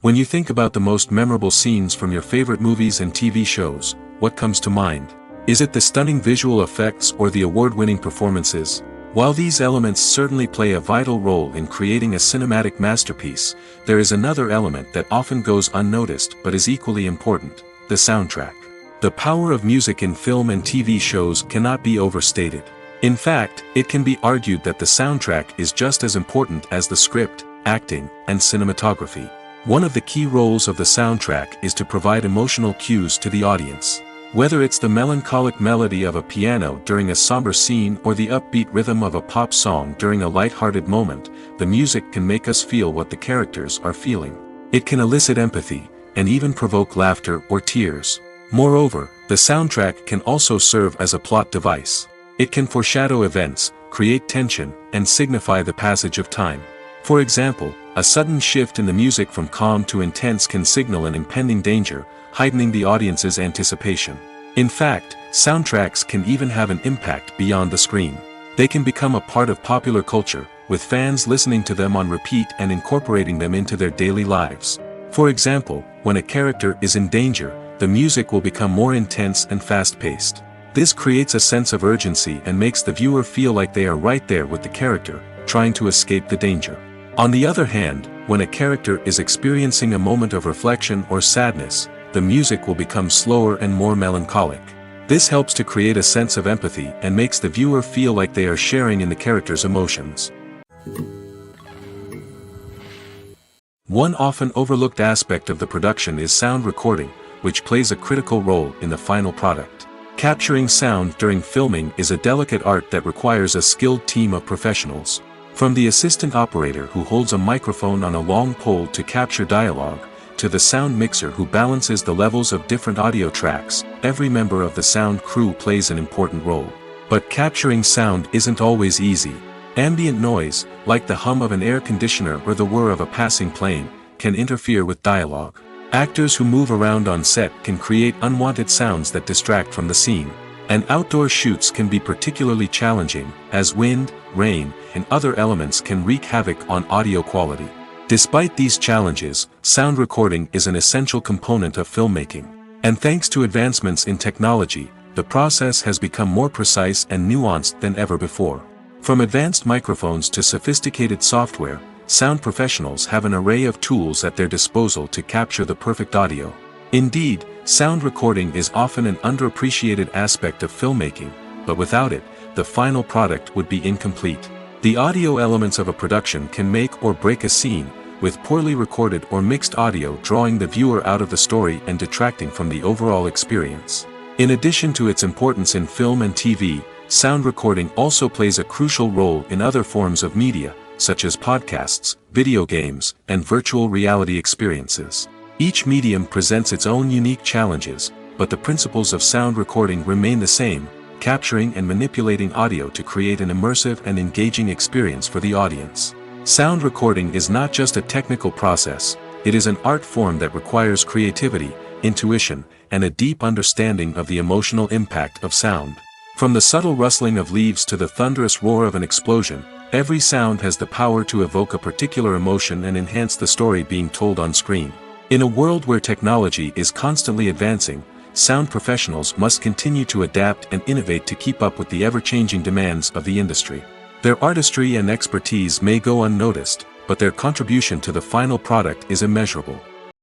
When you think about the most memorable scenes from your favorite movies and TV shows, what comes to mind? Is it the stunning visual effects or the award-winning performances? While these elements certainly play a vital role in creating a cinematic masterpiece, there is another element that often goes unnoticed but is equally important: the soundtrack. The power of music in film and TV shows cannot be overstated. In fact, it can be argued that the soundtrack is just as important as the script, acting, and cinematography. One of the key roles of the soundtrack is to provide emotional cues to the audience. Whether it's the melancholic melody of a piano during a somber scene or the upbeat rhythm of a pop song during a light-hearted moment, the music can make us feel what the characters are feeling. It can elicit empathy, and even provoke laughter or tears. Moreover, the soundtrack can also serve as a plot device. It can foreshadow events, create tension, and signify the passage of time. For example, a sudden shift in the music from calm to intense can signal an impending danger, heightening the audience's anticipation. In fact, soundtracks can even have an impact beyond the screen. They can become a part of popular culture, with fans listening to them on repeat and incorporating them into their daily lives. For example, when a character is in danger, the music will become more intense and fast-paced. This creates a sense of urgency and makes the viewer feel like they are right there with the character, trying to escape the danger. On the other hand, when a character is experiencing a moment of reflection or sadness, the music will become slower and more melancholic. This helps to create a sense of empathy and makes the viewer feel like they are sharing in the character's emotions. One often overlooked aspect of the production is sound recording, which plays a critical role in the final product. Capturing sound during filming is a delicate art that requires a skilled team of professionals. From the assistant operator who holds a microphone on a long pole to capture dialogue, to the sound mixer who balances the levels of different audio tracks, every member of the sound crew plays an important role. But capturing sound isn't always easy. Ambient noise, like the hum of an air conditioner or the whir of a passing plane, can interfere with dialogue. Actors who move around on set can create unwanted sounds that distract from the scene. And outdoor shoots can be particularly challenging, as wind, rain, and other elements can wreak havoc on audio quality. Despite these challenges, sound recording is an essential component of filmmaking. And thanks to advancements in technology, the process has become more precise and nuanced than ever before. From advanced microphones to sophisticated software, sound professionals have an array of tools at their disposal to capture the perfect audio. Indeed, sound recording is often an underappreciated aspect of filmmaking, but without it, the final product would be incomplete. The audio elements of a production can make or break a scene, with poorly recorded or mixed audio drawing the viewer out of the story and detracting from the overall experience. In addition to its importance in film and TV, sound recording also plays a crucial role in other forms of media, such as podcasts, video games, and virtual reality experiences. Each medium presents its own unique challenges, but the principles of sound recording remain the same, capturing and manipulating audio to create an immersive and engaging experience for the audience. Sound recording is not just a technical process, it is an art form that requires creativity, intuition, and a deep understanding of the emotional impact of sound. From the subtle rustling of leaves to the thunderous roar of an explosion, every sound has the power to evoke a particular emotion and enhance the story being told on screen. In a world where technology is constantly advancing, sound professionals must continue to adapt and innovate to keep up with the ever-changing demands of the industry. Their artistry and expertise may go unnoticed, but their contribution to the final product is immeasurable.